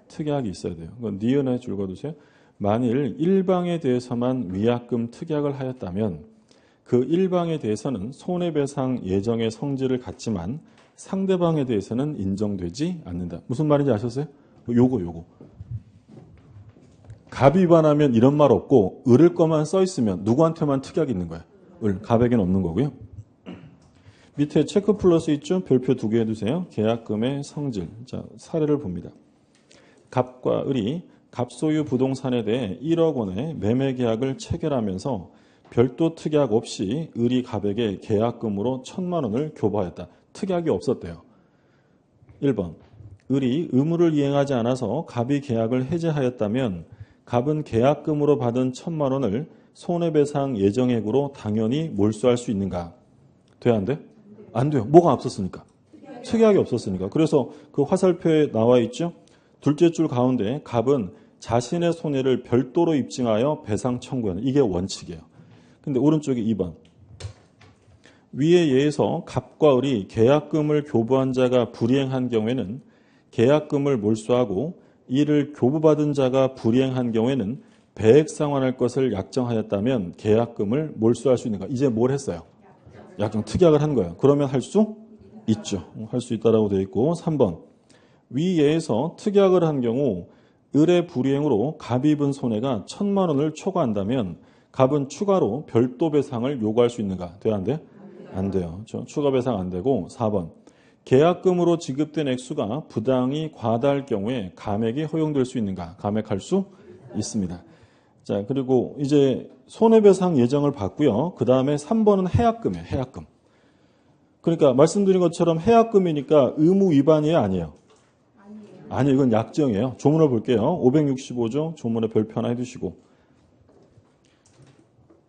특약이 있어야 돼요. 그건 니은에 줄거두세요. 만일 일방에 대해서만 위약금 특약을 하였다면 그 일방에 대해서는 손해배상 예정의 성질을 갖지만 상대방에 대해서는 인정되지 않는다. 무슨 말인지 아셨어요? 요거. 갑이 위반하면 이런 말 없고 을을 거만 써 있으면 누구한테만 특약이 있는 거야. 갑에게는 없는 거고요. 밑에 체크 플러스 있죠? 별표 2개 해두세요. 계약금의 성질. 자, 사례를 봅니다. 갑과 을이 갑소유 부동산에 대해 1억 원의 매매 계약을 체결하면서 별도 특약 없이 을이 갑에게 계약금으로 1,000만 원을 교부하였다. 특약이 없었대요. 1번. 을이 의무를 이행하지 않아서 갑이 계약을 해제하였다면 갑은 계약금으로 받은 1,000만 원을 손해배상 예정액으로 당연히 몰수할 수 있는가? 돼야 안 돼? 안 돼요. 뭐가 없었으니까. 특약이 없었으니까. 그래서 그 화살표에 나와 있죠. 둘째 줄 가운데 갑은 자신의 손해를 별도로 입증하여 배상 청구하는 이게 원칙이에요. 근데 오른쪽에 2번. 위에 예에서 갑과 을이 계약금을 교부한 자가 불이행한 경우에는 계약금을 몰수하고 이를 교부받은 자가 불이행한 경우에는 배액상환할 것을 약정하였다면 계약금을 몰수할 수 있는가? 이제 뭘 했어요? 약정 특약을 한 거예요. 그러면 할 수 있죠. 할 수 있다라고 되어 있고 3번. 위 예에서 특약을 한 경우 을의 불이행으로 갑이 입은 손해가 1,000만 원을 초과한다면 갑은 추가로 별도 배상을 요구할 수 있는가? 돼야 안 돼요? 안 돼요. 추가 배상 안 되고 4번. 계약금으로 지급된 액수가 부당히 과다할 경우에 감액이 허용될 수 있는가? 감액할 수 있습니다. 자, 그리고 이제 손해배상 예정을 받고요. 그 다음에 3번은 해약금이에요. 해약금. 그러니까 말씀드린 것처럼 해약금이니까 의무 위반이에요? 아니에요? 아니, 이건 약정이에요. 조문을 볼게요. 565조 조문에 별표 하나 해두시고.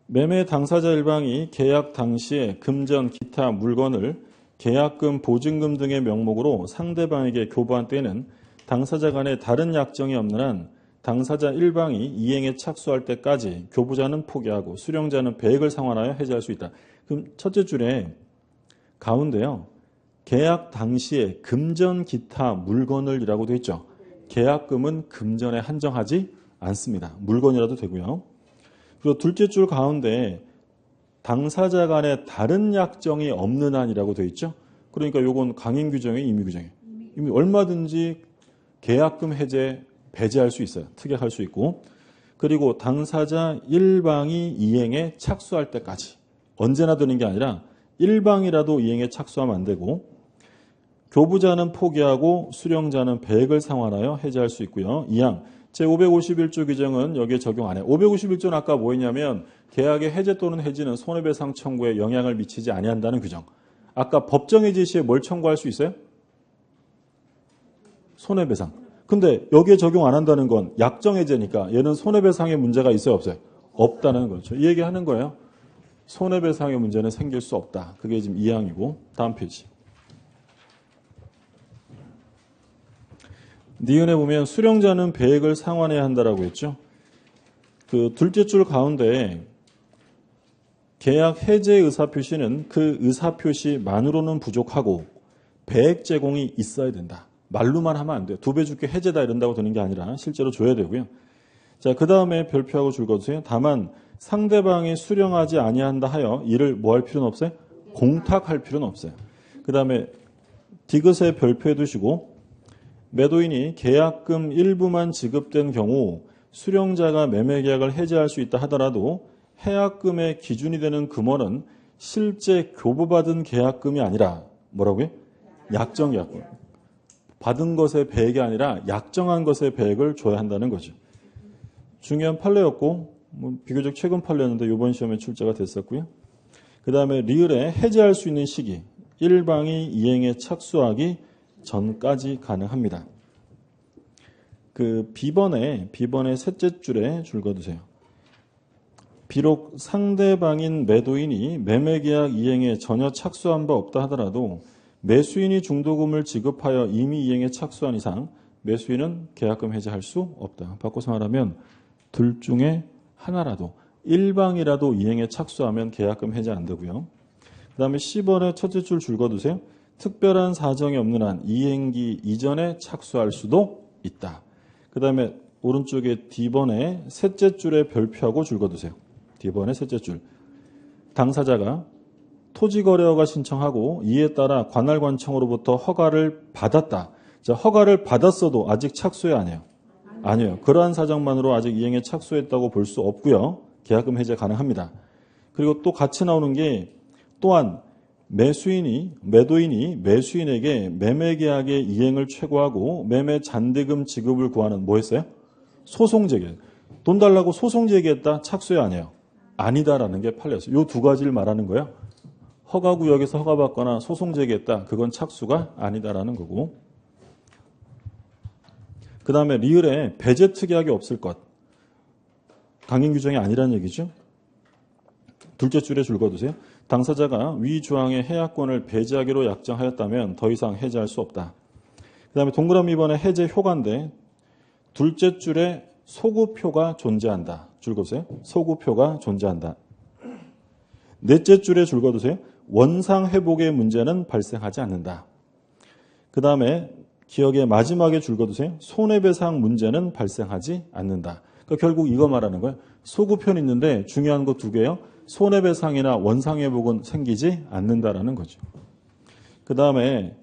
매매 당사자 일방이 계약 당시에 금전, 기타 물건을 계약금, 보증금 등의 명목으로 상대방에게 교부한 때에는 당사자 간에 다른 약정이 없는 한 당사자 일방이 이행에 착수할 때까지 교부자는 포기하고 수령자는 배액을 상환하여 해지할 수 있다. 그럼 첫째 줄에 가운데요. 계약 당시에 금전, 기타 물건을 이라고 되어 있죠. 계약금은 금전에 한정하지 않습니다. 물건이라도 되고요. 그리고 둘째 줄 가운데 당사자 간에 다른 약정이 없는 한이라고 되어 있죠. 그러니까 요건 강행 규정이에요, 임의 규정이에요. 이미 얼마든지 계약금 해제, 배제할 수 있어요. 특약할 수 있고. 그리고 당사자 일방이 이행에 착수할 때까지. 언제나 되는 게 아니라 일방이라도 이행에 착수하면 안 되고 교부자는 포기하고 수령자는 배액을 상환하여 해지할 수 있고요. 이항 제551조 규정은 여기에 적용 안 해요. 551조는 아까 뭐였냐면 계약의 해제 또는 해지는 손해배상 청구에 영향을 미치지 아니한다는 규정. 아까 법정해지 시에 뭘 청구할 수 있어요? 손해배상. 근데 여기에 적용 안 한다는 건 약정해제니까 얘는 손해배상의 문제가 있어요, 없어요? 없다는 거죠. 이 얘기하는 거예요. 손해배상의 문제는 생길 수 없다. 그게 지금 2항이고 다음 페이지. 니은에 보면 수령자는 배액을 상환해야 한다라고 했죠. 그 둘째 줄 가운데 계약 해제 의사표시는 그 의사표시만으로는 부족하고 배액 제공이 있어야 된다. 말로만 하면 안 돼요. 2배 줄게 해제다 이런다고 되는 게 아니라 실제로 줘야 되고요. 자, 그 다음에 별표하고 줄 거두세요. 다만 상대방이 수령하지 아니한다 하여 이를 뭐 할 필요는 없어요? 공탁할 필요는 없어요. 그 다음에 디귿에 별표해 두시고 매도인이 계약금 일부만 지급된 경우 수령자가 매매 계약을 해지할 수 있다 하더라도 해약금의 기준이 되는 금원은 실제 교부받은 계약금이 아니라 뭐라고요? 약정 계약금. 받은 것의 배액이 아니라 약정한 것의 배액을 줘야 한다는 거죠. 중요한 판례였고 비교적 최근 판례였는데 이번 시험에 출제가 됐었고요. 그 다음에 리을에 해제할 수 있는 시기. 일방이 이행에 착수하기 전까지 가능합니다. 그 B번의 셋째 줄에 줄 거두세요. 비록 상대방인 매도인이 매매계약 이행에 전혀 착수한 바 없다 하더라도 매수인이 중도금을 지급하여 이미 이행에 착수한 이상 매수인은 계약금 해제할 수 없다. 바꿔서 말하면 둘 중에 하나라도 일방이라도 이행에 착수하면 계약금 해제 안 되고요. 그 다음에 C번의 첫째 줄 줄거두세요. 특별한 사정이 없는 한 이행기 이전에 착수할 수도 있다. 그 다음에 오른쪽에 D번의 셋째 줄에 별표하고 줄거두세요. D번의 셋째 줄. 당사자가 토지거래허가 신청하고 이에 따라 관할관청으로부터 허가를 받았다. 자, 허가를 받았어도 아직 착수해 안 해요? 아니에요. 그러한 사정만으로 아직 이행에 착수했다고 볼 수 없고요. 계약금 해제 가능합니다. 그리고 또 같이 나오는 게 또한 매도인이 매수인에게 매매계약의 이행을 최고하고 매매 잔대금 지급을 구하는 뭐 했어요? 소송제기. 돈 달라고 소송제기했다? 착수해 안 해요? 아니다라는 게 판례였어요. 이 두 가지를 말하는 거예요. 허가구역에서 허가받거나 소송제기했다. 그건 착수가 아니다라는 거고. 그 다음에 리을에 배제 특약이 없을 것. 강행 규정이 아니라는 얘기죠. 둘째 줄에 줄거두세요. 당사자가 위 조항의 해약권을 배제하기로 약정하였다면 더 이상 해제할 수 없다. 그 다음에 동그라미 2번에 해제 효과인데 둘째 줄에 소구표가 존재한다. 줄거두세요. 소구표가 존재한다. 넷째 줄에 줄거두세요. 원상 회복의 문제는 발생하지 않는다. 그 다음에 기억의 마지막에 줄거두세요. 손해배상 문제는 발생하지 않는다. 그러니까 결국 이거 말하는 거예요. 소구표는 있는데 중요한 거 두 개요. 손해배상이나 원상회복은 생기지 않는다라는 거죠. 그 다음에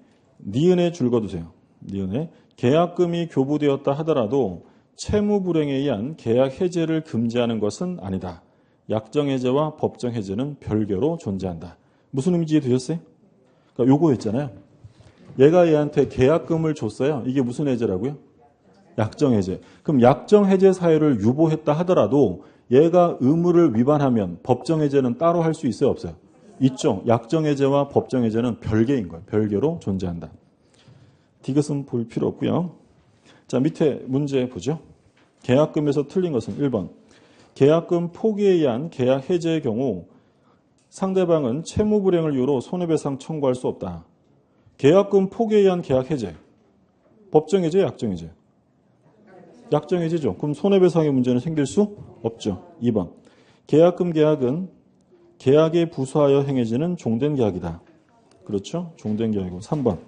니은에 줄거두세요. 니은에 계약금이 교부되었다 하더라도 채무불행에 의한 계약 해제를 금지하는 것은 아니다. 약정해제와 법정해제는 별개로 존재한다. 무슨 의미인지 이해되셨어요? 그러니까 요거 했잖아요. 얘가 얘한테 계약금을 줬어요. 이게 무슨 해제라고요? 약정해제. 그럼 약정해제 사유를 유보했다 하더라도 얘가 의무를 위반하면 법정해제는 따로 할 수 있어요? 없어요? 있죠. 약정해제와 법정해제는 별개인 거예요. 별개로 존재한다. 디귿은 볼 필요 없고요. 자, 밑에 문제 보죠. 계약금에서 틀린 것은 1번. 계약금 포기에 의한 계약 해제의 경우 상대방은 채무 불이행을 이유로 손해배상 청구할 수 없다. 계약금 포기에 의한 계약 해제. 법정해제, 약정해제? 약정해제죠. 그럼 손해배상의 문제는 생길 수 없죠. 2번. 계약금 계약은 계약에 부수하여 행해지는 종된 계약이다. 그렇죠? 종된 계약이고. 3번.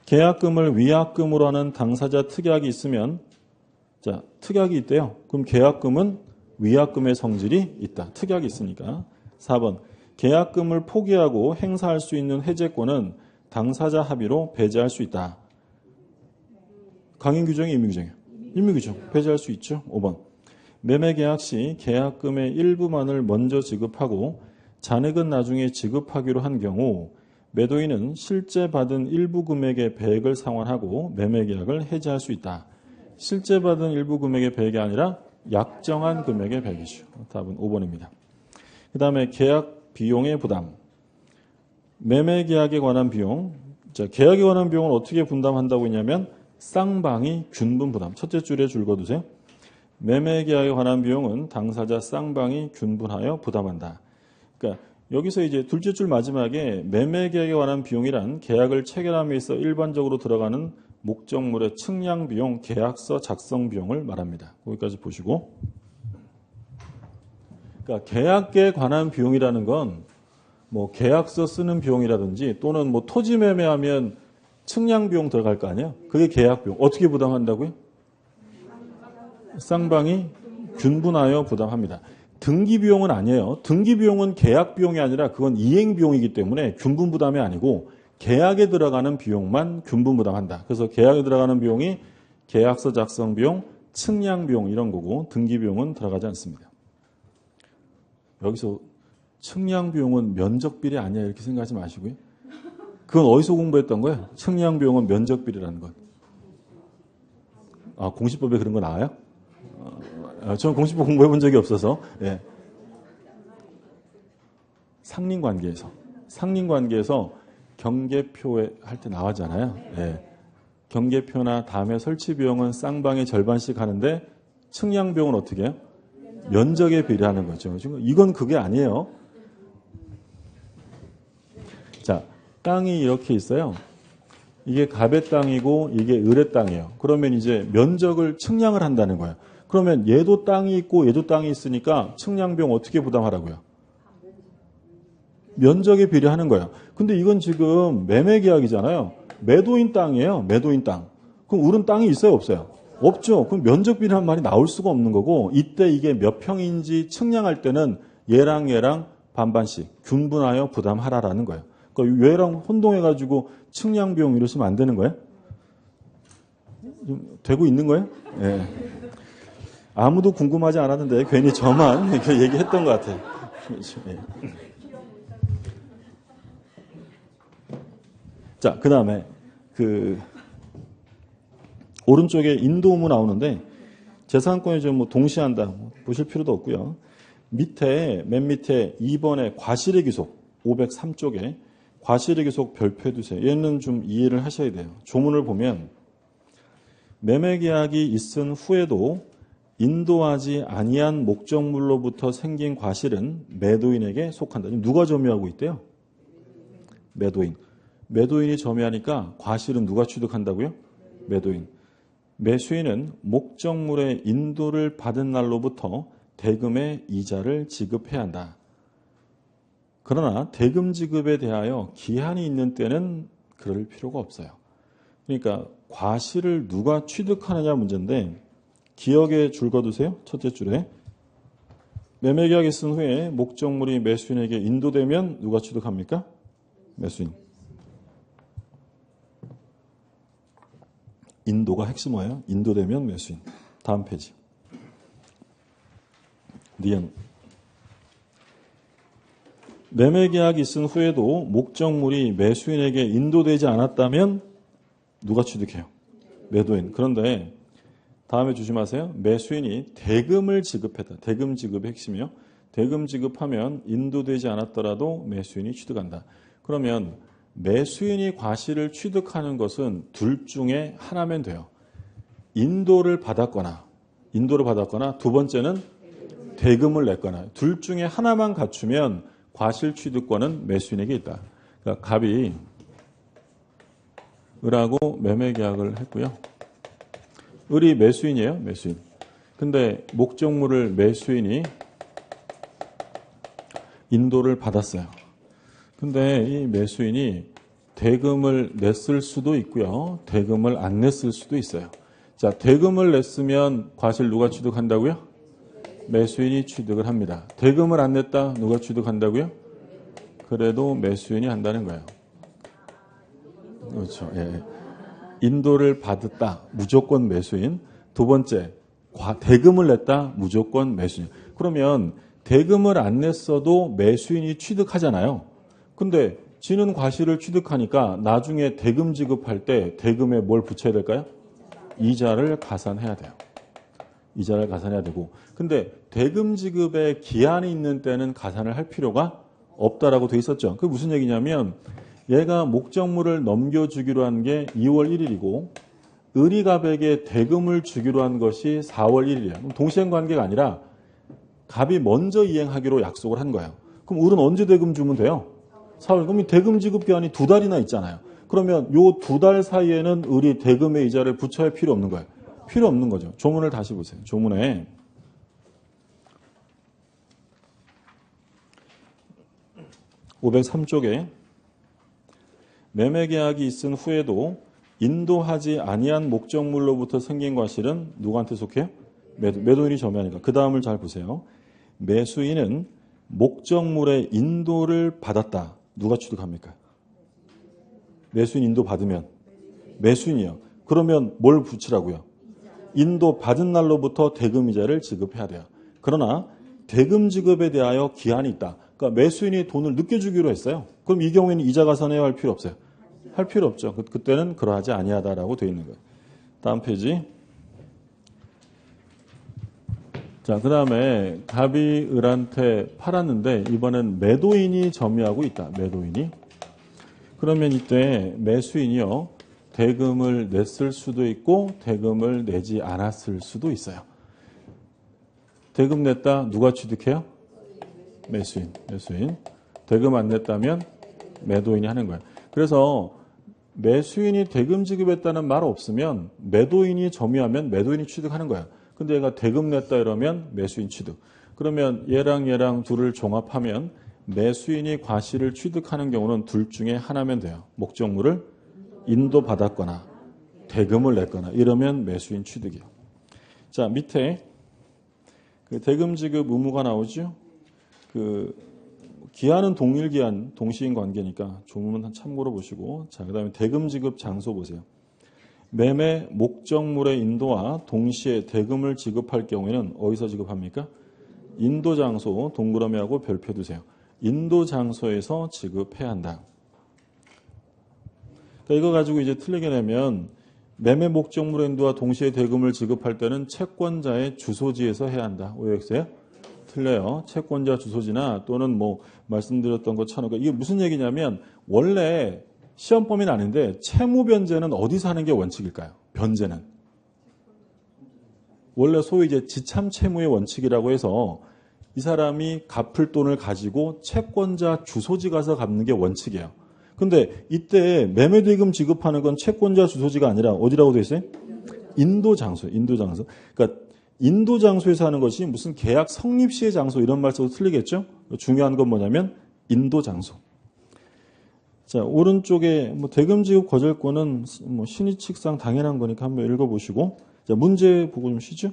계약금을 위약금으로 하는 당사자 특약이 있으면, 자, 특약이 있대요. 그럼 계약금은 위약금의 성질이 있다. 특약이 있으니까. 4번. 계약금을 포기하고 행사할 수 있는 해제권은 당사자 합의로 배제할 수 있다. 강행 규정이 임의 규정이에요. 임의 규정. 배제할 수 있죠. 5번. 매매 계약 시 계약금의 일부만을 먼저 지급하고 잔액은 나중에 지급하기로 한 경우 매도인은 실제 받은 일부 금액의 배액을 상환하고 매매 계약을 해지할 수 있다. 실제 받은 일부 금액의 배액이 아니라 약정한 금액의 배액이죠. 답은 5번입니다. 그 다음에 계약 비용의 부담. 매매 계약에 관한 비용. 자, 계약에 관한 비용을 어떻게 분담한다고 했냐면 쌍방이 균분 부담. 첫째 줄에 줄 거두세요. 매매 계약에 관한 비용은 당사자 쌍방이 균분하여 부담한다. 그러니까 여기서 이제 둘째 줄 마지막에 매매 계약에 관한 비용이란 계약을 체결함에 있어 일반적으로 들어가는 목적물의 측량 비용, 계약서 작성 비용을 말합니다. 거기까지 보시고. 그러니까 계약에 관한 비용이라는 건 뭐 계약서 쓰는 비용이라든지 또는 뭐 토지 매매하면 측량 비용 들어갈 거 아니에요? 그게 계약 비용. 어떻게 부담한다고요? 쌍방이 균분하여 부담합니다. 등기 비용은 아니에요. 등기 비용은 계약 비용이 아니라 그건 이행 비용이기 때문에 균분 부담이 아니고 계약에 들어가는 비용만 균분 부담한다. 그래서 계약에 들어가는 비용이 계약서 작성 비용, 측량 비용 이런 거고 등기 비용은 들어가지 않습니다. 여기서 측량 비용은 면적 비리 아니야 이렇게 생각하지 마시고요. 그건 어디서 공부했던 거예요? 측량 비용은 면적 비리라는 것. 아, 공시법에 그런 거 나와요? 저는 공시법 공부해 본 적이 없어서. 예. 상린관계에서 경계표에 할 때 나왔잖아요. 예. 경계표나 다음에 설치 비용은 쌍방의 절반씩 하는데 측량 비용은 어떻게 해요? 면적에 비례하는 거죠. 이건 그게 아니에요. 자, 땅이 이렇게 있어요. 이게 갑의 땅이고 이게 을의 땅이에요. 그러면 이제 면적을 측량을 한다는 거예요. 그러면 얘도 땅이 있고 얘도 땅이 있으니까 측량 비용 어떻게 부담하라고요? 면적에 비례하는 거예요. 근데 이건 지금 매매 계약이잖아요. 매도인 땅이에요. 매도인 땅. 그럼 을은 땅이 있어요? 없어요? 없죠. 그럼 면적 비례한 말이 나올 수가 없는 거고 이때 이게 몇 평인지 측량할 때는 얘랑 반반씩 균분하여 부담하라라는 거예요. 그러니까 얘랑 혼동해가지고 측량 비용 이러시면 안 되는 거예요? 되고 있는 거예요? 네. 아무도 궁금하지 않았는데 괜히 저만 얘기했던 것 같아요. 네. 자, 그 다음에 오른쪽에 인도무 나오는데 재산권이 좀 뭐 동시한다 보실 필요도 없고요. 맨 밑에 2번에 과실의 귀속 503쪽에 과실의 귀속 별표해 두세요. 얘는 좀 이해를 하셔야 돼요. 조문을 보면 매매계약이 있은 후에도 인도하지 아니한 목적물로부터 생긴 과실은 매도인에게 속한다. 누가 점유하고 있대요? 매도인. 매도인이 점유하니까 과실은 누가 취득한다고요? 매도인. 매수인은 목적물의 인도를 받은 날로부터 대금의 이자를 지급해야 한다. 그러나 대금 지급에 대하여 기한이 있는 때는 그럴 필요가 없어요. 그러니까 과실을 누가 취득하느냐 문제인데 기억에 줄 거두세요. 첫째 줄에. 매매계약이 쓴 후에 목적물이 매수인에게 인도되면 누가 취득합니까? 매수인. 인도가 핵심어예요. 인도되면 매수인. 다음 페이지. 니은. 매매계약이 있은 후에도 목적물이 매수인에게 인도되지 않았다면 누가 취득해요? 매도인. 그런데 다음에 조심하세요. 매수인이 대금을 지급했다. 대금 지급의 핵심이요. 대금 지급하면 인도되지 않았더라도 매수인이 취득한다. 그러면 매수인이 과실을 취득하는 것은 둘 중에 하나면 돼요. 인도를 받았거나 두 번째는 대금을 냈거나 둘 중에 하나만 갖추면 과실 취득권은 매수인에게 있다. 그러니까 갑이 을하고 매매 계약을 했고요. 을이 매수인이에요. 매수인. 근데 목적물을 매수인이 인도를 받았어요. 근데 이 매수인이 대금을 냈을 수도 있고요. 대금을 안 냈을 수도 있어요. 자, 대금을 냈으면 과실 누가 취득한다고요? 매수인이 취득을 합니다. 대금을 안 냈다 누가 취득한다고요? 그래도 매수인이 한다는 거예요. 그렇죠. 예. 인도를 받았다 무조건 매수인. 두 번째, 대금을 냈다 무조건 매수인. 그러면 대금을 안 냈어도 매수인이 취득하잖아요. 근데 지는 과실을 취득하니까 나중에 대금 지급할 때 대금에 뭘 붙여야 될까요? 이자를 가산해야 돼요. 이자를 가산해야 되고. 근데 대금 지급에 기한이 있는 때는 가산을 할 필요가 없다라고 돼 있었죠. 그게 무슨 얘기냐면 얘가 목적물을 넘겨주기로 한 게 2월 1일이고 을이 갑에게 대금을 주기로 한 것이 4월 1일이에요. 동시행 관계가 아니라 갑이 먼저 이행하기로 약속을 한 거예요. 그럼 을은 언제 대금 주면 돼요? 4월. 그럼 이 대금 지급 기한이 2달이나 있잖아요. 그러면 요 2달 사이에는 을이 대금의 이자를 붙여야 할 필요 없는 거예요. 필요 없는 거죠. 조문을 다시 보세요. 조문에 503쪽에 매매계약이 있은 후에도 인도하지 아니한 목적물로부터 생긴 과실은 누구한테 속해요? 매도인이 점유하니까. 그 다음을 잘 보세요. 매수인은 목적물의 인도를 받았다. 누가 취득합니까? 매수인 인도 받으면 매수인이요. 그러면 뭘 붙이라고요? 인도 받은 날로부터 대금이자를 지급해야 돼요. 그러나 대금 지급에 대하여 기한이 있다. 그러니까 매수인이 돈을 늦게 주기로 했어요. 그럼 이 경우에는 이자 가산해야 할 필요 없어요. 할 필요 없죠. 그때는 그러하지 아니하다라고 되어 있는 거예요. 다음 페이지. 자, 그 다음에 갑이 을한테 팔았는데 이번엔 매도인이 점유하고 있다. 매도인이. 그러면 이때 매수인이요. 대금을 냈을 수도 있고 대금을 내지 않았을 수도 있어요. 대금 냈다 누가 취득해요? 매수인. 대금 안 냈다면 매도인이 하는 거예요. 그래서 매수인이 대금 지급했다는 말 없으면 매도인이 점유하면 매도인이 취득하는 거야. 근데 얘가 대금 냈다 이러면 매수인 취득. 그러면 얘랑 둘을 종합하면 매수인이 과실을 취득하는 경우는 둘 중에 하나면 돼요. 목적물을 인도받았거나 대금을 냈거나 이러면 매수인 취득이에요. 자, 밑에 그 대금 지급 의무가 나오죠. 그 기한은 동일 기한, 동시인 관계니까 조문은 참고로 보시고. 자, 그다음에 대금 지급 장소 보세요. 매매 목적물의 인도와 동시에 대금을 지급할 경우에는 어디서 지급합니까? 인도 장소 동그라미하고 별표 두세요. 인도 장소에서 지급해야 한다. 그러니까 이거 가지고 이제 틀리게 내면 매매 목적물의 인도와 동시에 대금을 지급할 때는 채권자의 주소지에서 해야 한다. 오해했어요? 틀려요. 채권자 주소지나 또는 뭐 말씀드렸던 것처럼 이게 무슨 얘기냐면 원래 시험 범위는 아닌데 채무 변제는 어디서 하는 게 원칙일까요? 변제는 원래 소위 이제 지참 채무의 원칙이라고 해서 이 사람이 갚을 돈을 가지고 채권자 주소지 가서 갚는 게 원칙이에요. 근데 이때 매매대금 지급하는 건 채권자 주소지가 아니라 어디라고 돼 있어요? 인도 장소. 그러니까 인도 장소에서 하는 것이 무슨 계약 성립 시의 장소 이런 말 써도 틀리겠죠? 중요한 건 뭐냐면 인도 장소. 자, 오른쪽에 뭐 대금 지급 거절권은 뭐 신의칙상 당연한 거니까 한번 읽어보시고. 자, 문제 보고 좀 쉬죠?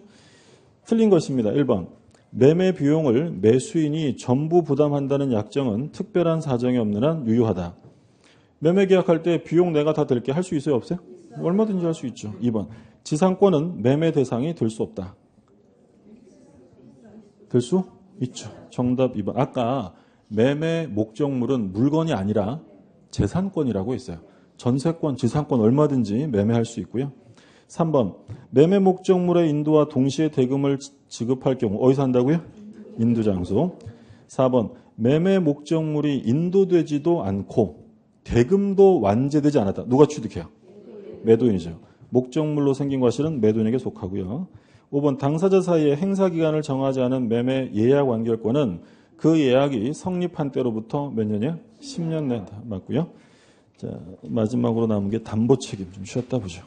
틀린 것입니다. 1번. 매매 비용을 매수인이 전부 부담한다는 약정은 특별한 사정이 없는 한 유효하다. 매매 계약할 때 비용 내가 다 댈게 할 수 있어요? 없어요? 얼마든지 할 수 있죠. 2번. 지상권은 매매 대상이 될 수 없다. 될 수 있죠. 정답 2번. 아까 매매 목적물은 물건이 아니라 재산권이라고 했어요. 전세권, 지상권 얼마든지 매매할 수 있고요. 3번. 매매 목적물의 인도와 동시에 대금을 지급할 경우 어디서 한다고요? 인도 장소. 4번. 매매 목적물이 인도되지도 않고 대금도 완제되지 않았다. 누가 취득해요? 매도인이죠. 목적물로 생긴 과실은 매도인에게 속하고요. 5번 당사자 사이의 행사기간을 정하지 않은 매매 예약 완결권은 그 예약이 성립한 때로부터 몇 년이야? 10년 내 맞고요. 자, 마지막으로 남은 게 담보 책임 좀 쉬었다 보죠.